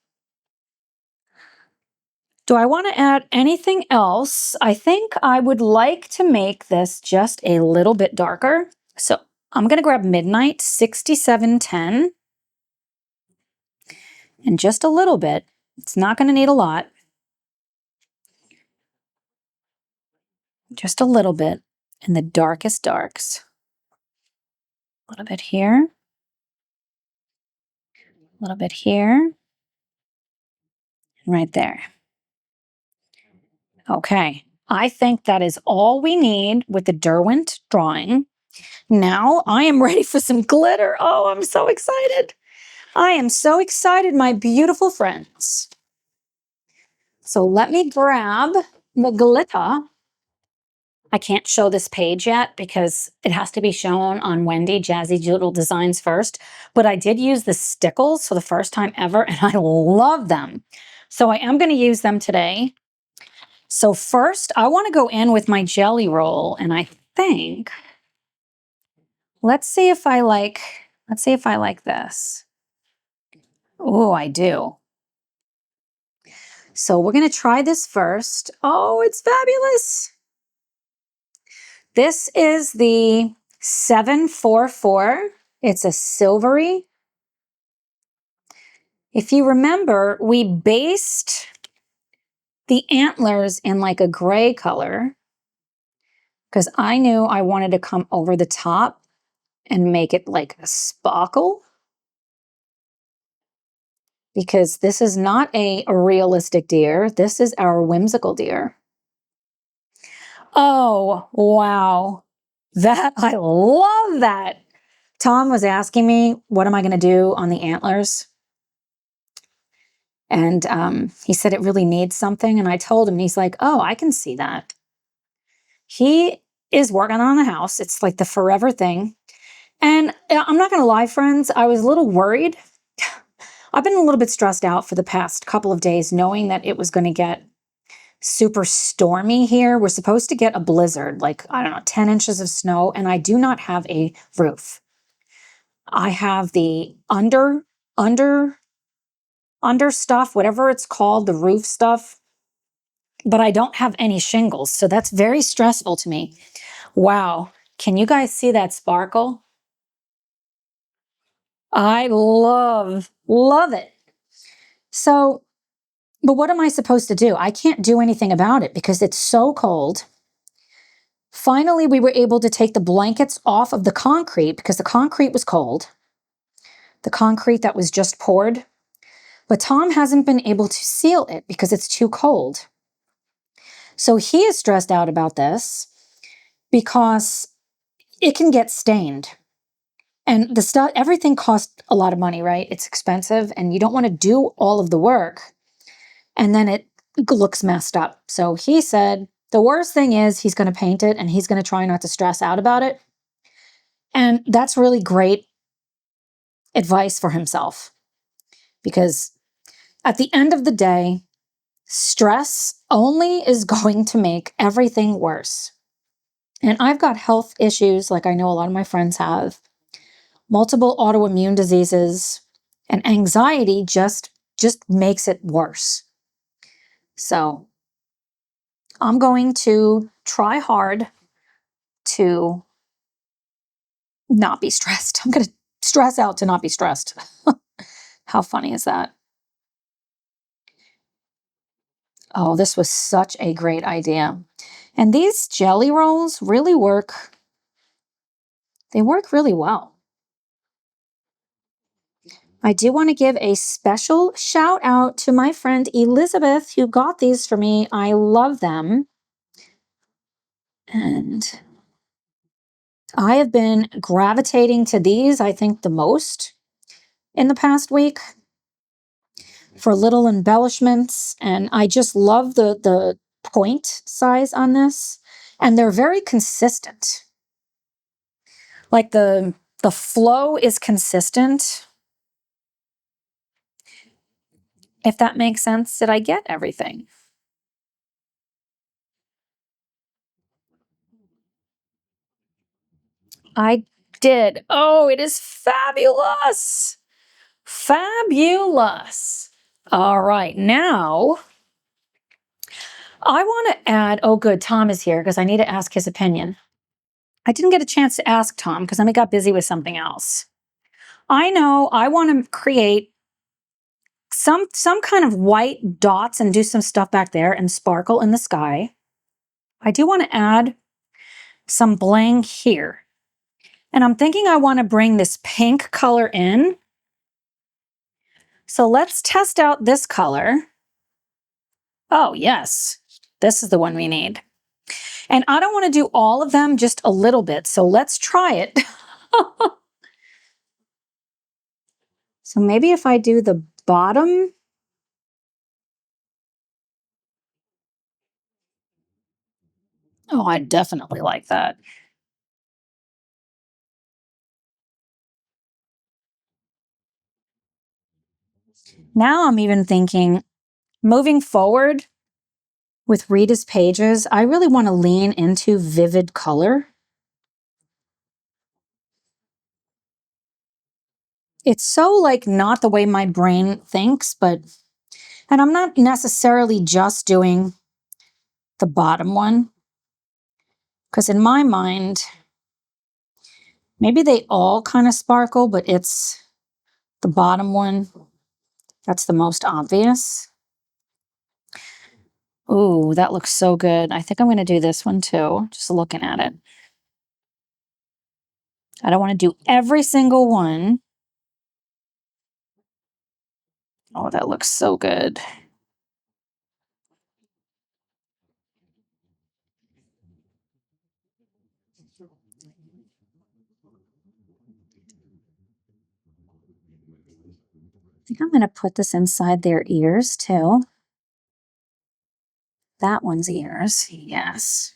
Do I want to add anything else? I think I would like to make this just a little bit darker. So I'm going to grab Midnight 6710 and just a little bit. It's not going to need a lot. Just a little bit in the darkest darks. A little bit here. A little bit here. Right there. Okay. I think that is all we need with the Derwent drawing. Now I am ready for some glitter. Oh, I'm so excited. I am so excited, my beautiful friends. So let me grab the glitter. I can't show this page yet because it has to be shown on Wendy Jazzy Doodle Designs first, but I did use the stickles for the first time ever, and I love them. So I am going to use them today. So first, I want to go in with my jelly roll, and I think, let's see if I like Let's see if I like this. Oh, I do. So we're going to try this first. Oh, it's fabulous. This is the 744. It's a silvery. If you remember, we based the antlers in like a gray color because I knew I wanted to come over the top and make it like a sparkle. Because this is not a realistic deer. This is our whimsical deer. Oh, wow. That, I love that. Tom was asking me, what am I going to do on the antlers? And he said it really needs something. And I told him, and he's like, oh, I can see that. He is working on the house. It's like the forever thing. And I'm not going to lie, friends, I was a little worried. I've been a little bit stressed out for the past couple of days, knowing that it was going to get super stormy here. We're supposed to get a blizzard, like, I don't know, 10 inches of snow, and I do not have a roof. I have the under stuff, whatever it's called, the roof stuff, but I don't have any shingles. So that's very stressful to me. Wow. Can you guys see that sparkle? I love it. So, but what am I supposed to do? I can't do anything about it because it's so cold. Finally, we were able to take the blankets off of the concrete because the concrete was cold. The concrete that was just poured. But Tom hasn't been able to seal it because it's too cold. So he is stressed out about this because it can get stained. And the stuff, everything costs a lot of money, right? It's expensive and you don't want to do all of the work and then it looks messed up. So he said the worst thing is he's going to paint it and he's going to try not to stress out about it. And that's really great advice for himself because at the end of the day, stress only is going to make everything worse. And I've got health issues like I know a lot of my friends have, multiple autoimmune diseases, and anxiety just makes it worse. So I'm going to try hard to not be stressed. I'm going to stress out to not be stressed. How funny is that? Oh, this was such a great idea. And these jelly rolls really work. They work really well. I do want to give a special shout out to my friend Elizabeth who got these for me. I love them. And I have been gravitating to these, I think, the most in the past week for little embellishments. And I just love the point size on this. And they're very consistent. Like the flow is consistent. If that makes sense, did I get everything? I did. Oh, it is fabulous. Fabulous. All right, now I want to add, oh good, Tom is here because I need to ask his opinion. I didn't get a chance to ask Tom because I got busy with something else. I know I want to create some kind of white dots and do some stuff back there and sparkle in the sky. I do want to add some bling here. And I'm thinking I want to bring this pink color in. So let's test out this color. Oh, yes. This is the one we need. And I don't want to do all of them, just a little bit. So let's try it. So maybe if I do the bottom. Oh, I definitely like that. Now I'm even thinking, moving forward with Rita's pages, I really want to lean into vivid color. It's so like not the way my brain thinks, and I'm not necessarily just doing the bottom one, because in my mind, maybe they all kind of sparkle, but it's the bottom one that's the most obvious. Ooh, that looks so good. I think I'm going to do this one too, just looking at it. I don't want to do every single one. Oh, that looks so good. I think I'm going to put this inside their ears too. That one's ears, yes.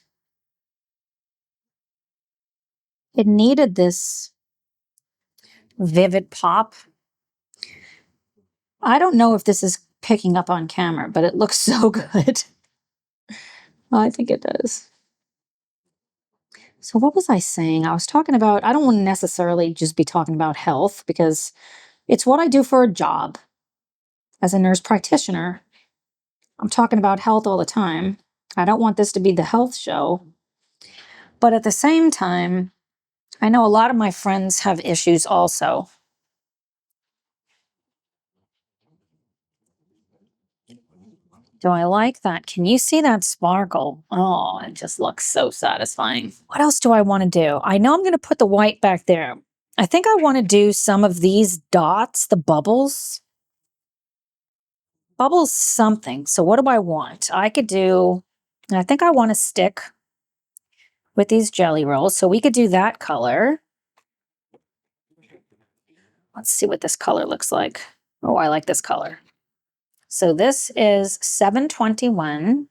It needed this vivid pop. I don't know if this is picking up on camera, but it looks so good. I think it does. So what was I saying? I was talking about, I don't want to necessarily just be talking about health because it's what I do for a job as a nurse practitioner. I'm talking about health all the time. I don't want this to be the health show. But at the same time, I know a lot of my friends have issues also. Do I like that? Can you see that sparkle? Oh, it just looks so satisfying. What else do I want to do? I know I'm going to put the white back there. I think I want to do some of these dots, the bubbles. Bubbles something. So what do I want? I think I want to stick with these jelly rolls. So we could do that color. Let's see what this color looks like. Oh, I like this color. So this is 721.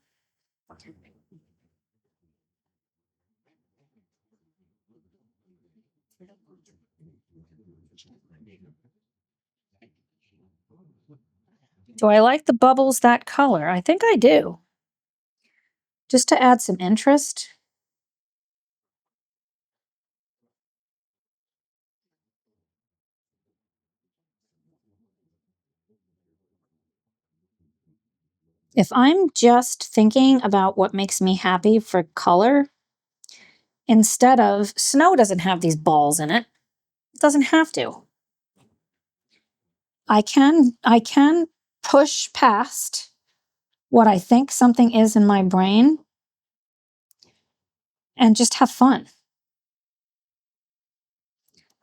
Do I like the bubbles that color? I think I do. Just to add some interest. If I'm just thinking about what makes me happy for color, instead of snow doesn't have these balls in it. It doesn't have to. I can push past what I think something is in my brain and just have fun.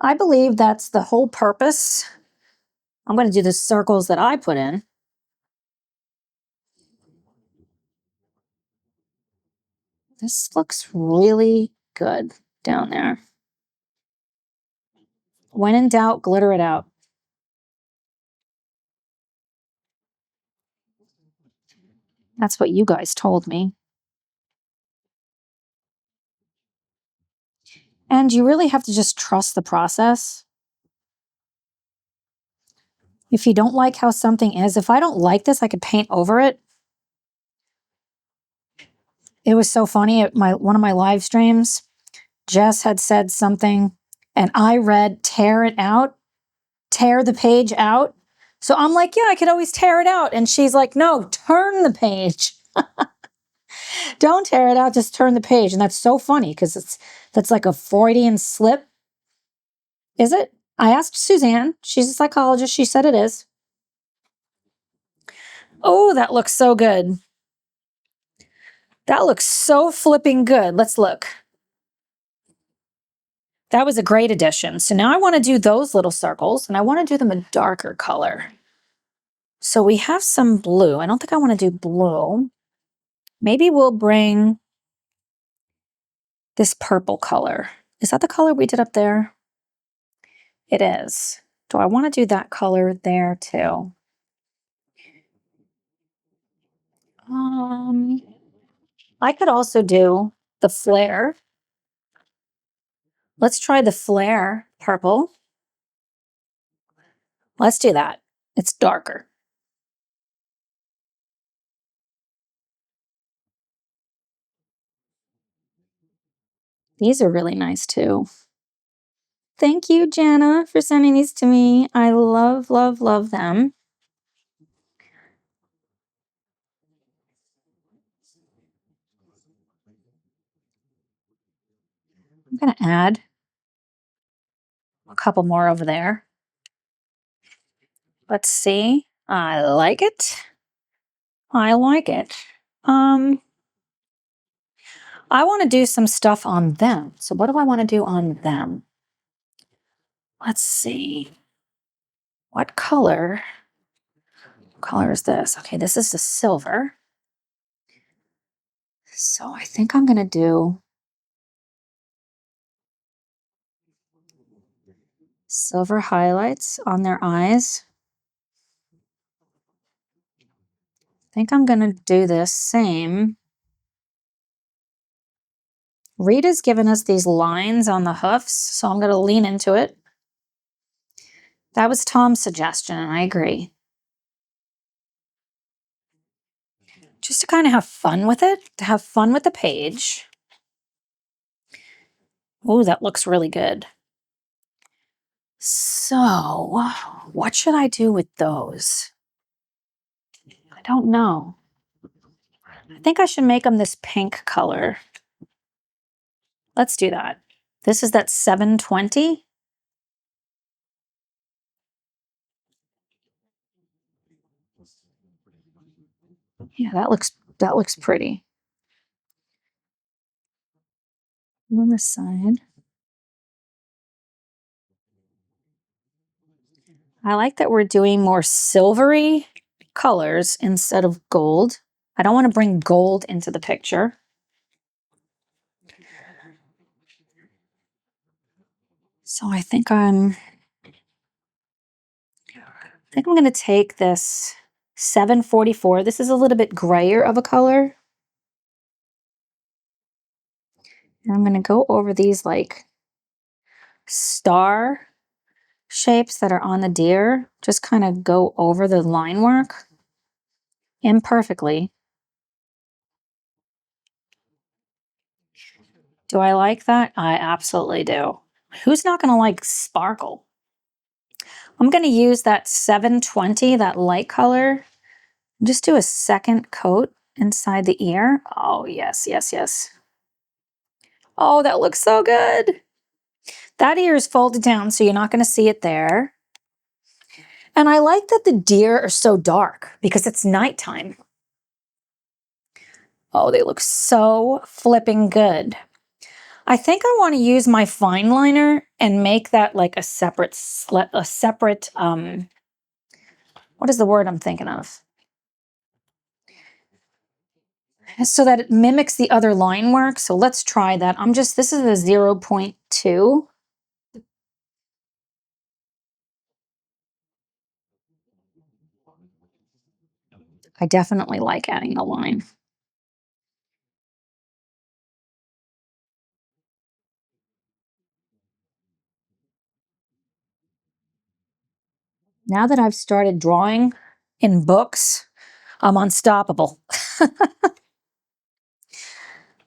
I believe that's the whole purpose. I'm going to do the circles that I put in. This looks really good down there. When in doubt, glitter it out. That's what you guys told me. And you really have to just trust the process. If you don't like how something is, if I don't like this, I could paint over it. It was so funny at one of my live streams. Jess had said something and I read tear it out, tear the page out. So I'm like, yeah, I could always tear it out. And she's like, no, turn the page. Don't tear it out, just turn the page. And that's so funny because that's like a Freudian slip. Is it? I asked Suzanne. She's a psychologist. She said it is. Oh, that looks so good. That looks so flipping good. Let's look. That was a great addition. So now I want to do those little circles and I want to do them a darker color. So we have some blue. I don't think I want to do blue. Maybe we'll bring this purple color. Is that the color we did up there? It is. Do I want to do that color there too? I could also do the flare. Let's try the flare purple. Let's do that. It's darker. These are really nice too. Thank you, Jana, for sending these to me. I love, love, love them. I'm going to add a couple more over there. Let's see. I like it. I like it. I want to do some stuff on them. So what do I want to do on them? Let's see. What color? What color is this? Okay, this is the silver. So I think I'm going to do silver highlights on their eyes. I think I'm going to do this same. Rita's given us these lines on the hoofs, so I'm going to lean into it. That was Tom's suggestion, and I agree. Just to kind of have fun with it, to have fun with the page. Oh, that looks really good. So, what should I do with those? I don't know. I think I should make them this pink color. Let's do that. This is that 720. Yeah, that looks pretty. On the side. I like that we're doing more silvery colors instead of gold. I don't want to bring gold into the picture. So I think I'm going to take this 744. This is a little bit grayer of a color. And I'm going to go over these like star shapes that are on the deer. Just kind of go over the line work imperfectly. Do I like that? I absolutely do. Who's not going to like sparkle? I'm going to use that 720, that light color. Just do a second coat inside the ear. Oh, yes, yes, yes. Oh, that looks so good. That ear is folded down, so you're not going to see it there. And I like that the deer are so dark because it's nighttime. Oh, they look so flipping good. I think I want to use my fine liner and make that like a separate, what is the word I'm thinking of? So that it mimics the other line work. So let's try that. This is a 0.2. I definitely like adding the line. Now that I've started drawing in books, I'm unstoppable.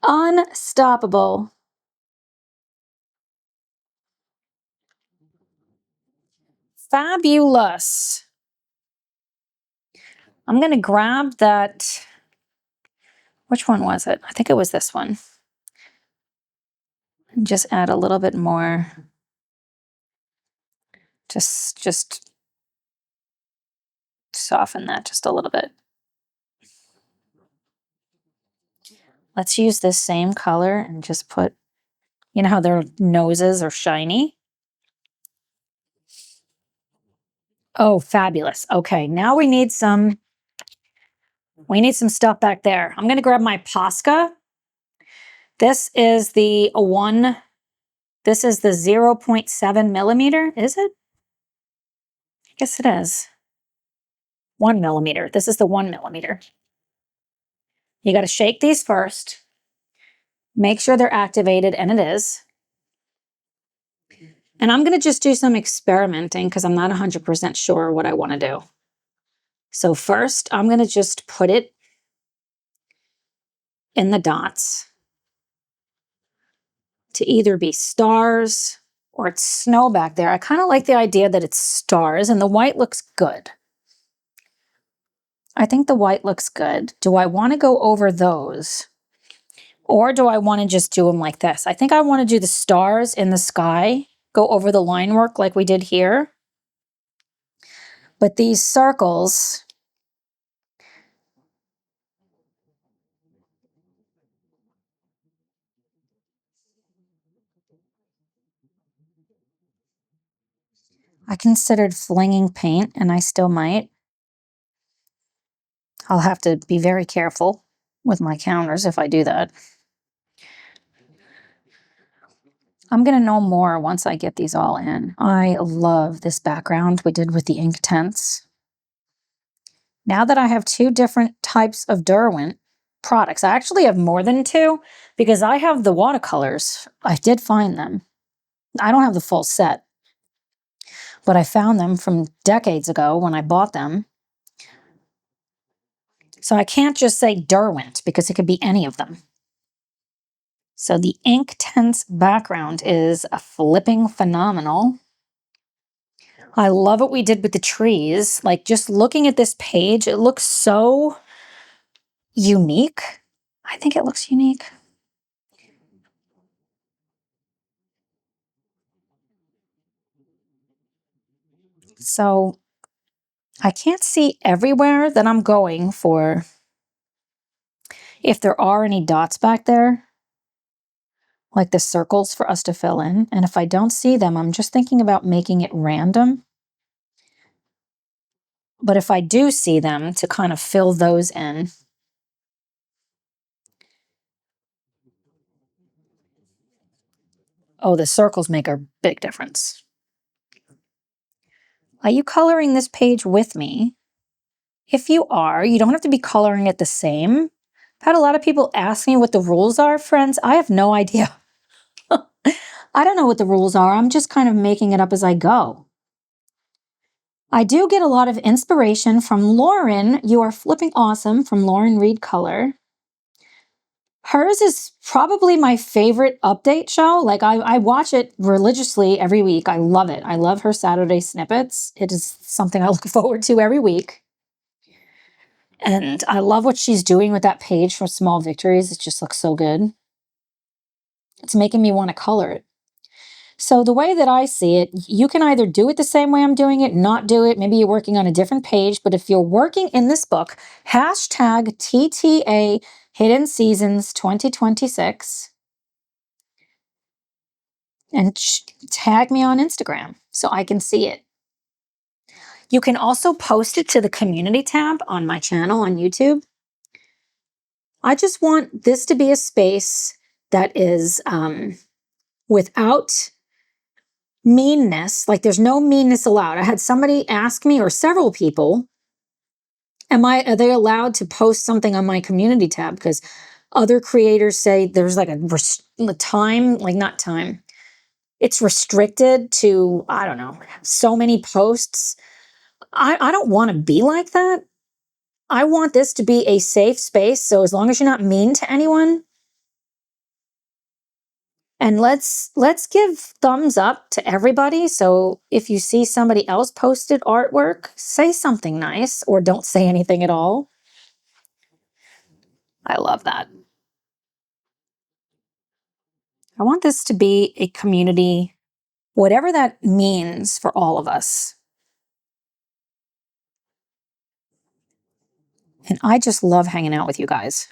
Unstoppable. Fabulous. I'm going to grab that. Which one was it? I think it was this one. And just add a little bit more. Just soften that just a little bit. Let's use this same color and just put, you know how their noses are shiny? Oh, fabulous. Okay, now we need some stuff back there. I'm going to grab my Posca. This is the 0.7 millimeter, is it? I guess it is. 1 millimeter. This is the 1 millimeter. You got to shake these first. Make sure they're activated, and it is. And I'm going to just do some experimenting because I'm not 100% sure what I want to do. So first, I'm going to just put it in the dots to either be stars or it's snow back there. I kind of like the idea that it's stars, and the white looks good. I think the white looks good. Do I want to go over those? Or do I want to just do them like this? I think I want to do the stars in the sky, go over the line work like we did here. But these circles, I considered flinging paint, and I still might. I'll have to be very careful with my counters if I do that. I'm going to know more once I get these all in. I love this background we did with the Inktense. Now that I have 2 different types of Derwent products, I actually have more than 2 because I have the watercolors. I did find them. I don't have the full set, but I found them from decades ago when I bought them. So I can't just say Derwent because it could be any of them. So the Inktense background is a flipping phenomenal. I love what we did with the trees. Like, just looking at this page, it looks so unique. I think it looks unique. So I can't see everywhere that I'm going for if there are any dots back there, like the circles for us to fill in. And if I don't see them, I'm just thinking about making it random. But if I do see them, to kind of fill those in. Oh, the circles make a big difference. Are you coloring this page with me? If you are, you don't have to be coloring it the same. I've had a lot of people ask me what the rules are, friends. I have no idea. I don't know what the rules are. I'm just kind of making it up as I go. I do get a lot of inspiration from Lauren. You are flipping awesome, from Lauren Reed Color. Hers is probably my favorite update show. Like, I watch it religiously every week. I love it. I love her Saturday snippets. It is something I look forward to every week. And I love what she's doing with that page for Small Victories. It just looks so good. It's making me want to color it. So the way that I see it, you can either do it the same way I'm doing it, not do it. Maybe you're working on a different page. But if you're working in this book, hashtag TTA Hidden Seasons 2026 and tag me on Instagram so I can see it. You can also post it to the community tab on my channel on YouTube. I just want this to be a space that is without meanness. Like, there's no meanness allowed. I had somebody ask me, or several people, are they allowed to post something on my community tab? Because other creators say there's like a time, like not time. It's restricted to, I don't know, so many posts. I don't want to be like that. I want this to be a safe space. So as long as you're not mean to anyone, and let's give thumbs up to everybody. So if you see somebody else posted artwork, say something nice, or don't say anything at all. I love that. I want this to be a community, whatever that means for all of us. And I just love hanging out with you guys.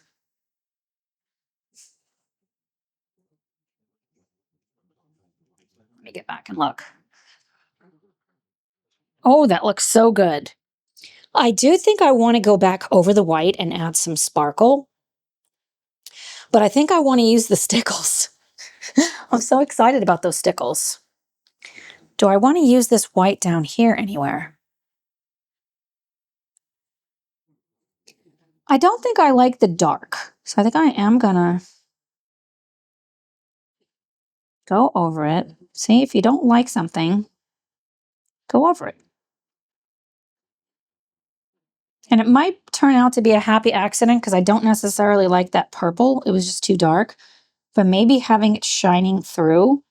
Let me get back and look. Oh, that looks so good. I do think I want to go back over the white and add some sparkle, but I think I want to use the stickles. I'm so excited about those stickles. Do I want to use this white down here anywhere? I don't think I like the dark, so I think I am gonna go over it. See, if you don't like something, go over it. And it might turn out to be a happy accident because I don't necessarily like that purple. It was just too dark. But maybe having it shining through,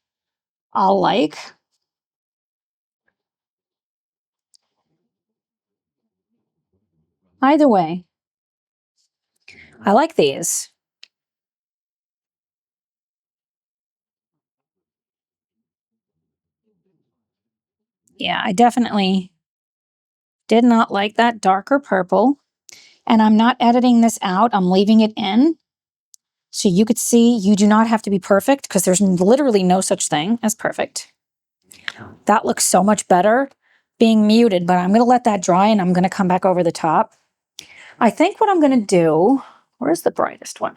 I'll like. Either way, I like these. Yeah, I definitely did not like that darker purple. And I'm not editing this out. I'm leaving it in. So you could see you do not have to be perfect because there's literally no such thing as perfect. That looks so much better being muted, but I'm going to let that dry and I'm going to come back over the top. I think what I'm going to do, where's the brightest one?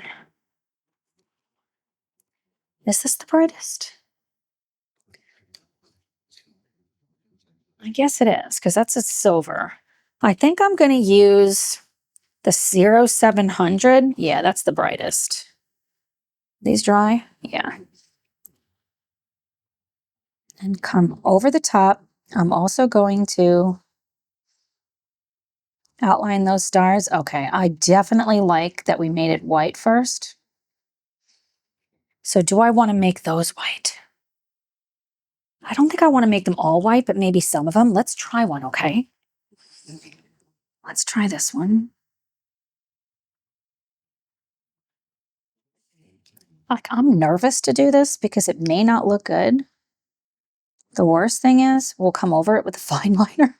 Is this the brightest? I guess it is because that's a silver. I think I'm going to use the 0700. Yeah, that's the brightest. These dry? Yeah. And come over the top. I'm also going to outline those stars. Okay, I definitely like that we made it white first. So do I want to make those white? I don't think I want to make them all white, but maybe some of them. Let's try one, okay? Let's try this one. Like, I'm nervous to do this because it may not look good. The worst thing is we'll come over it with a fine liner.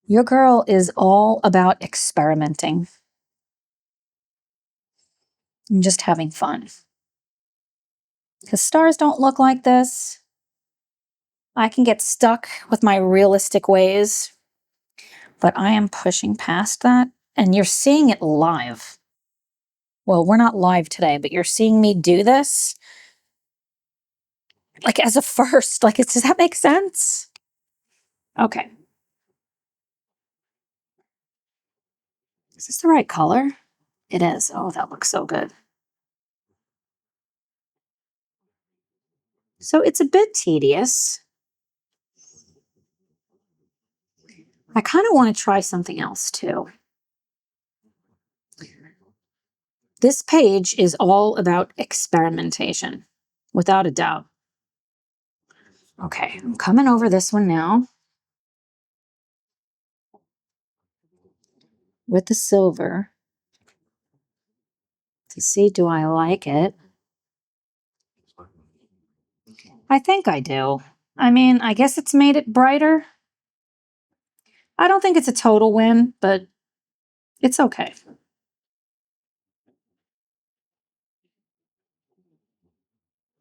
Your girl is all about experimenting and just having fun. Because stars don't look like this. I can get stuck with my realistic ways, but I am pushing past that. And you're seeing it live. Well, we're not live today, but you're seeing me do this like as a first. Like, does that make sense? Okay. Is this the right color? It is. Oh, that looks so good. So it's a bit tedious. I kind of want to try something else too. This page is all about experimentation, without a doubt. Okay, I'm coming over this one now with the silver to see, do I like it? I think I do. I mean, I guess it's made it brighter. I don't think it's a total win, but it's okay.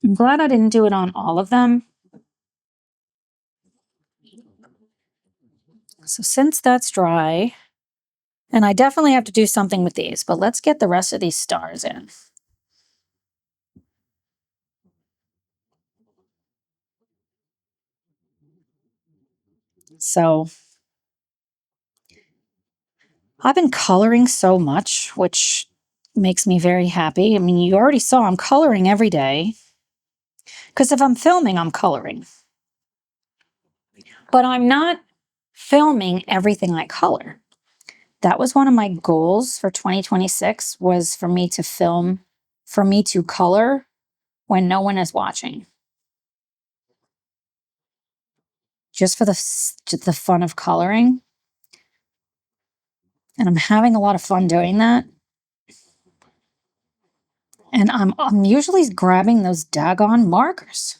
I'm glad I didn't do it on all of them. So since that's dry, and I definitely have to do something with these, but let's get the rest of these stars in. So I've been coloring so much, which makes me very happy. I mean, you already saw I'm coloring every day because if I'm filming, I'm coloring. But I'm not filming everything I color. That was one of my goals for 2026 was for me to film, for me to color when no one is watching. Just for the fun of coloring. And I'm having a lot of fun doing that. And I'm usually grabbing those daggone markers.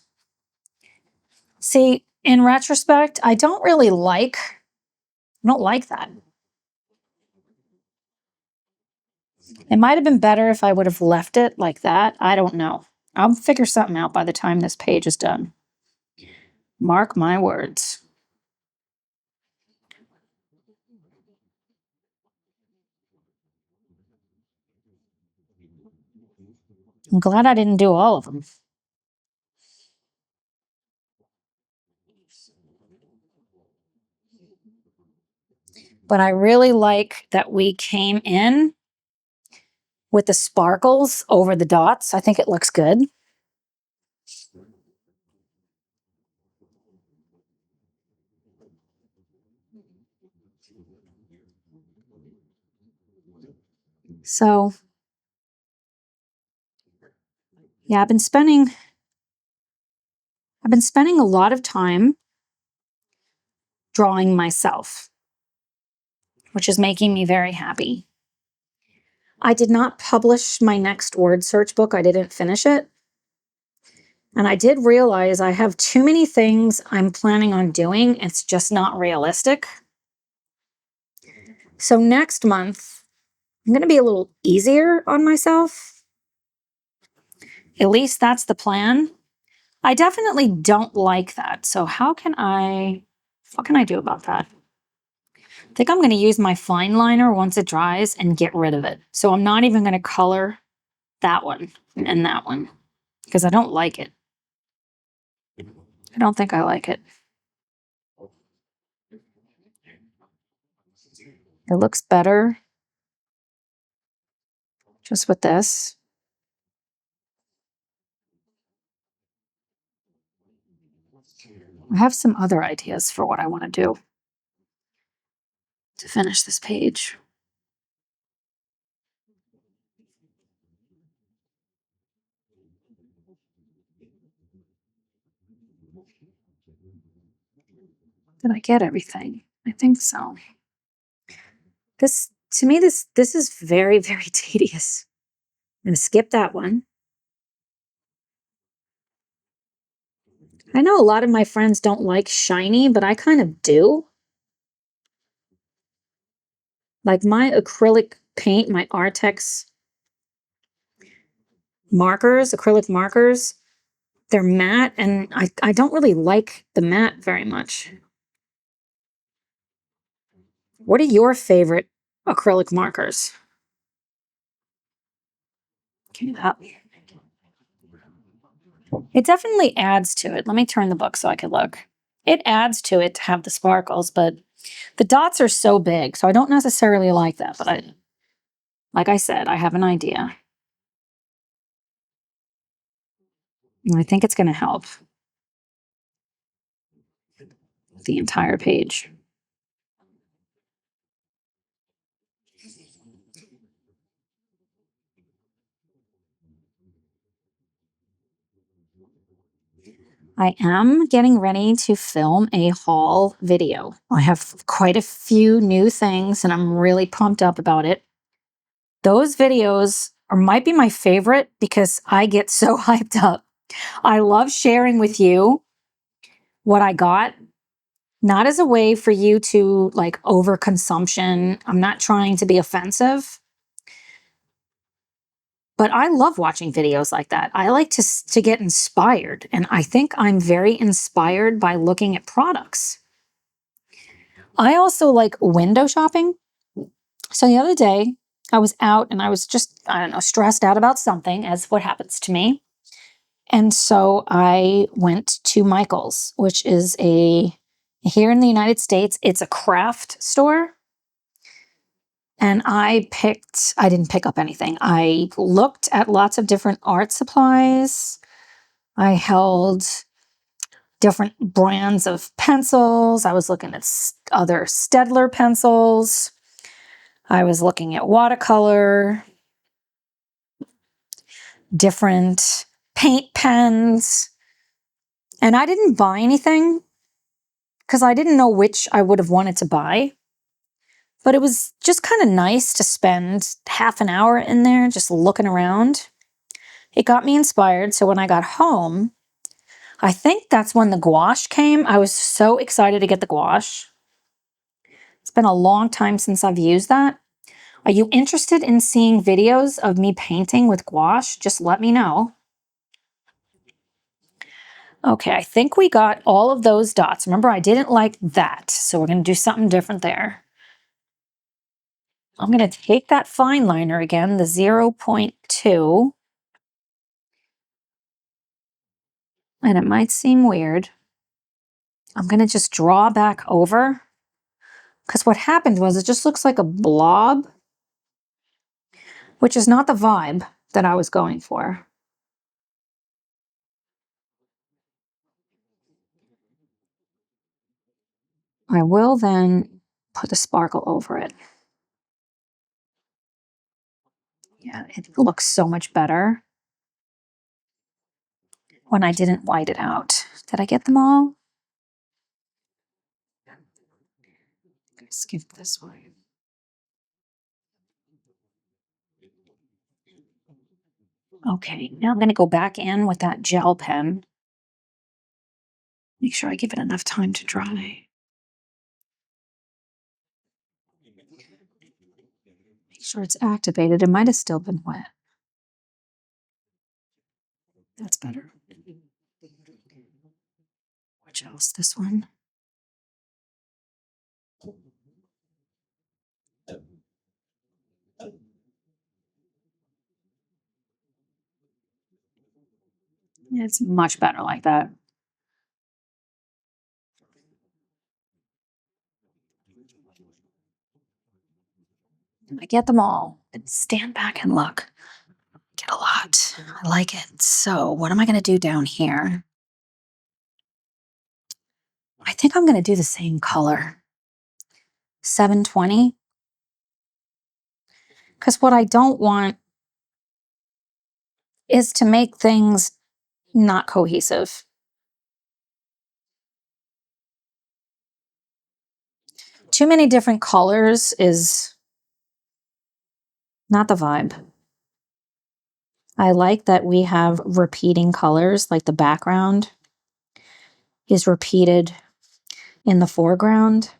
See, in retrospect, I don't like that. It might have been better if I would have left it like that. I don't know. I'll figure something out by the time this page is done. Mark my words. I'm glad I didn't do all of them. But I really like that we came in with the sparkles over the dots. I think it looks good. So Yeah, I've been spending a lot of time drawing myself, which is making me very happy. I did not publish my next word search book. I didn't finish it. And I did realize I have too many things I'm planning on doing. It's just not realistic. So next month, I'm going to be a little easier on myself. At least that's the plan. I definitely don't like that. So what can I do about that? I think I'm going to use my fine liner once it dries and get rid of it. So I'm not even going to color that one and that one because I don't like it. I don't think I like it. It looks better just with this. I have some other ideas for what I want to do to finish this page. Did I get everything? I think so. To me, this is very, very tedious. I'm going to skip that one. I know a lot of my friends don't like shiny, but I kind of do. Like my acrylic paint, my Artex markers, acrylic markers, they're matte, and I don't really like the matte very much. What are your favorite acrylic markers? Okay, it definitely adds to it. Let me turn the book so I can look. It adds to it to have the sparkles, but the dots are so big, so I don't necessarily like that. But like I said, I have an idea. And I think it's going to help the entire page. I am getting ready to film a haul video. I have quite a few new things and I'm really pumped up about it. Those videos might be my favorite because I get so hyped up. I love sharing with you what I got, not as a way for you to like overconsumption. I'm not trying to be offensive. But I love watching videos like that. I like to get inspired, and I think I'm very inspired by looking at products. I also like window shopping. So the other day, I was out and I was just, I don't know, stressed out about something, as what happens to me. And so I went to Michael's, which is here in the United States, it's a craft store. And I didn't pick up anything. I looked at lots of different art supplies. I held different brands of pencils. I was looking at other Staedtler pencils. I was looking at watercolor, different paint pens. And I didn't buy anything because I didn't know which I would have wanted to buy. But it was just kind of nice to spend half an hour in there just looking around. It got me inspired. So when I got home, I think that's when the gouache came. I was so excited to get the gouache. It's been a long time since I've used that. Are you interested in seeing videos of me painting with gouache? Just let me know. Okay, I think we got all of those dots. Remember, I didn't like that, so we're going to do something different there. I'm going to take that fine liner again, the 0.2. And it might seem weird. I'm going to just draw back over. Because what happened was it just looks like a blob, which is not the vibe that I was going for. I will then put the sparkle over it. Yeah, it looks so much better. when I didn't white it out. Did I get them all? Skip this one. Okay, now I'm going to go back in with that gel pen. Make sure I give it enough time to dry. Make sure it's activated. It might have still been wet. That's better. Which else? This one. It's much better like that. I get them all. Stand back and look. Get a lot. I like it. So what am I going to do down here? I think I'm going to do the same color. 720. Because what I don't want is to make things not cohesive. Too many different colors is not the vibe. I like that we have repeating colors, like the background is repeated in the foreground.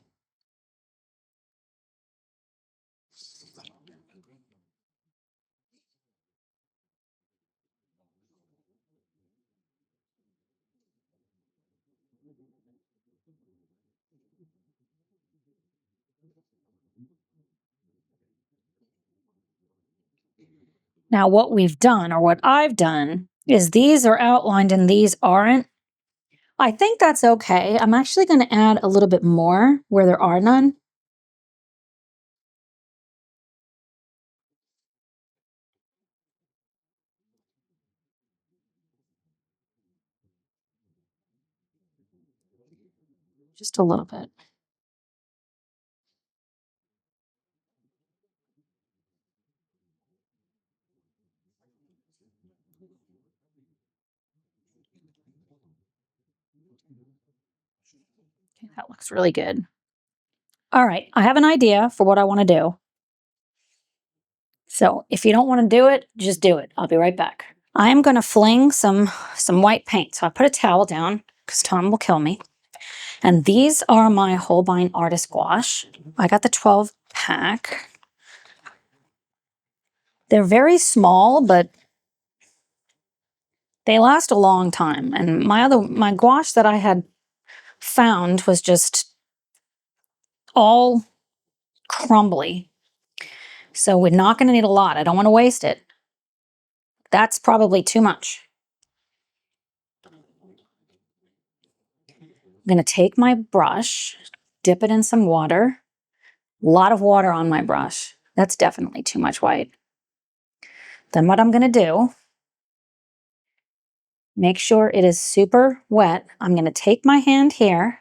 Now, what we've done, or what I've done, is these are outlined and these aren't. I think that's okay. I'm actually going to add a little bit more where there are none. Just a little bit. Okay, that looks really good. All right, I have an idea for what I want to do. So if you don't want to do it, just do it. I'll be right back. I am going to fling some white paint. So I put a towel down because Tom will kill me. And these are my Holbein Artist Gouache. I got the 12 pack. They're very small, but they last a long time. And my gouache that I had found was just all crumbly. So we're not going to need a lot. I don't want to waste it. That's probably too much. I'm going to take my brush, dip it in some water. A lot of water on my brush. That's definitely too much white. Then what I'm going to do, make sure it is super wet. I'm going to take my hand here.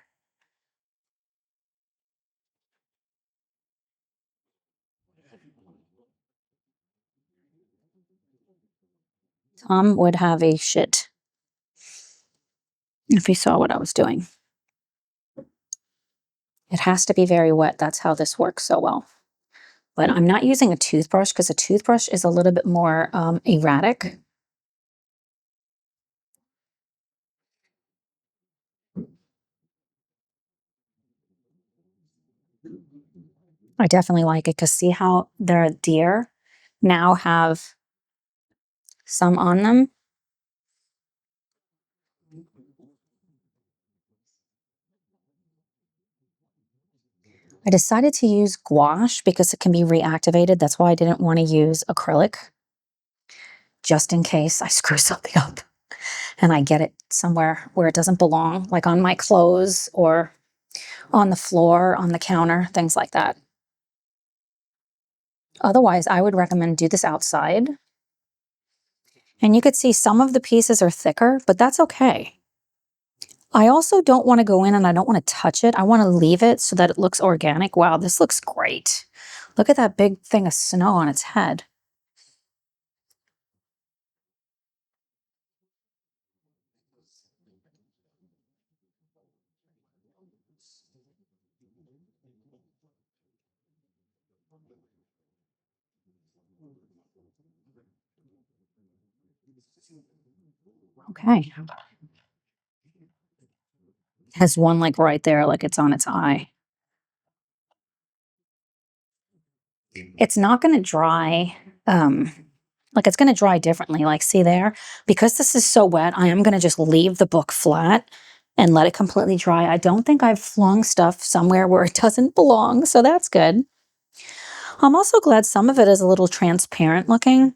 Tom would have a shit if he saw what I was doing. It has to be very wet. That's how this works so well. But I'm not using a toothbrush because a toothbrush is a little bit more erratic. I definitely like it because see how their deer now have some on them? I decided to use gouache because it can be reactivated. That's why I didn't want to use acrylic, just in case I screw something up and I get it somewhere where it doesn't belong, like on my clothes or on the floor, on the counter, things like that. Otherwise, I would recommend do this outside. And you could see some of the pieces are thicker, but that's okay. I also don't want to go in and I don't want to touch it. I want to leave it so that it looks organic. Wow, this looks great. Look at that big thing of snow on its head. Okay. Has one like right there, like it's on its eye. It's not going to dry. Like it's going to dry differently. Like, see there? Because this is so wet, I am going to just leave the book flat and let it completely dry. I don't think I've flung stuff somewhere where it doesn't belong, so that's good. I'm also glad some of it is a little transparent looking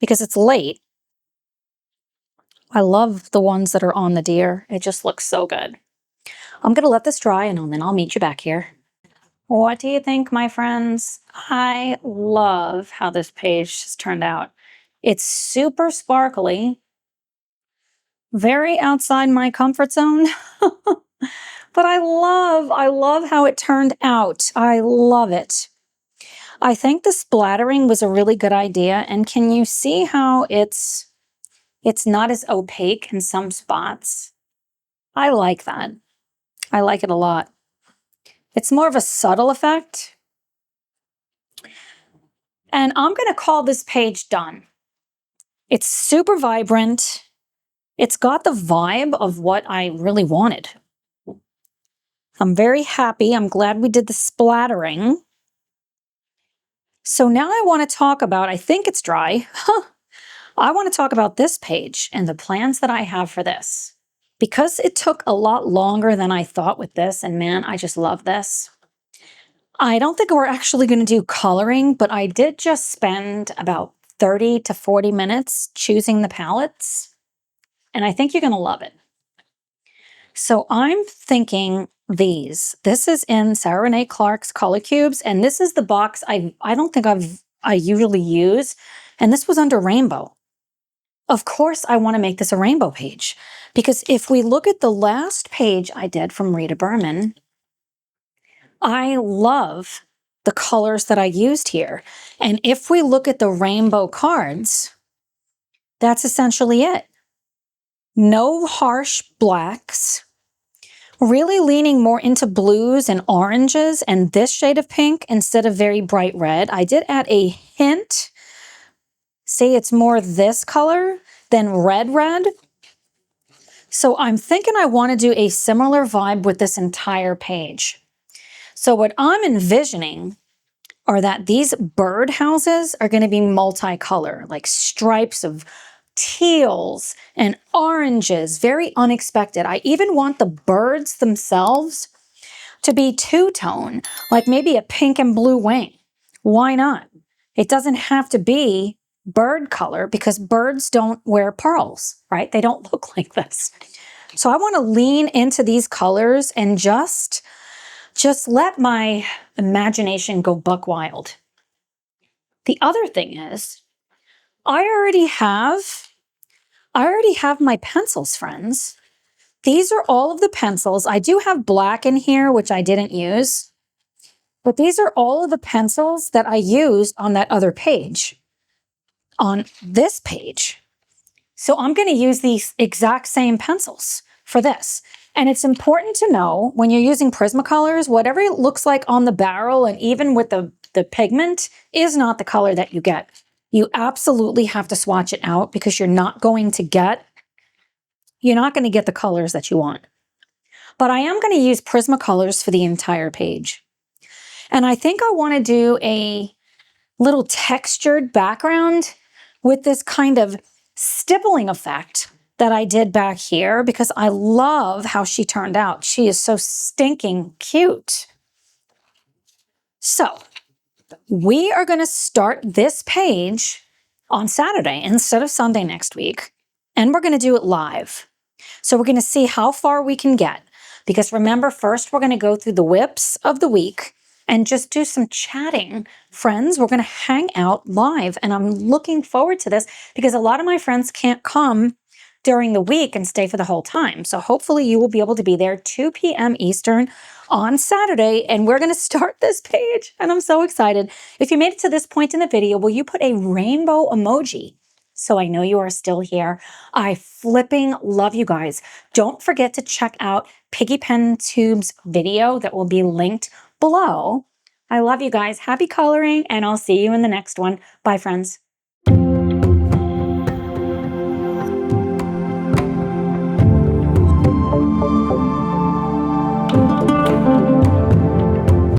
because it's late. I love the ones that are on the deer. It just looks so good. I'm going to let this dry and then I'll meet you back here. What do you think, my friends? I love how this page has turned out. It's super sparkly, very outside my comfort zone, but I love how it turned out. I love it. I think the splattering was a really good idea. And can you see how it's not as opaque in some spots? I like that. I like it a lot. It's more of a subtle effect. And I'm going to call this page done. It's super vibrant. It's got the vibe of what I really wanted. I'm very happy. I'm glad we did the splattering. So now I want to talk about, I think it's dry. I want to talk about this page and the plans that I have for this. Because it took a lot longer than I thought with this, and man, I just love this. I don't think we're actually going to do coloring, but I did just spend about 30 to 40 minutes choosing the palettes, and I think you're going to love it. So I'm thinking these. This is in Sarah Renee Clark's Color Cubes, and this is the box I don't think I usually use, and this was under Rainbow. Of course, I want to make this a rainbow page because if we look at the last page I did from Rita Berman, I love the colors that I used here. And if we look at the rainbow cards, that's essentially it. No harsh blacks, really leaning more into blues and oranges and this shade of pink instead of very bright red. I did add a hint. Say it's more this color than red. So I'm thinking I want to do a similar vibe with this entire page. So what I'm envisioning are that these bird houses are going to be multicolor, like stripes of teals and oranges, very unexpected. I even want the birds themselves to be two-tone, like maybe a pink and blue wing. Why not? It doesn't have to be bird color because birds don't wear pearls, right? They don't look like this. So I want to lean into these colors and just let my imagination go buck wild. The other thing is, I already have my pencils, friends. These are all of the pencils. I do have black in here, which I didn't use. But these are all of the pencils that I used on that other page, on this page. So I'm going to use these exact same pencils for this. And it's important to know when you're using Prismacolors, whatever it looks like on the barrel and even with the pigment is not the color that you get. You absolutely have to swatch it out because you're not going to get the colors that you want. But I am going to use Prismacolors for the entire page. And I think I want to do a little textured background with this kind of stippling effect that I did back here because I love how she turned out. She is so stinking cute. So we are going to start this page on Saturday instead of Sunday next week. And we're going to do it live. So we're going to see how far we can get. Because remember, first we're going to go through the whips of the week and just do some chatting. Friends, we're going to hang out live. And I'm looking forward to this because a lot of my friends can't come during the week and stay for the whole time. So hopefully you will be able to be there 2 p.m. Eastern on Saturday, and we're going to start this page. And I'm so excited. If you made it to this point in the video, will you put a rainbow emoji? So I know you are still here. I flipping love you guys. Don't forget to check out piggypentube's video that will be linked below. I love you guys. Happy coloring, and I'll see you in the next one. Bye, friends.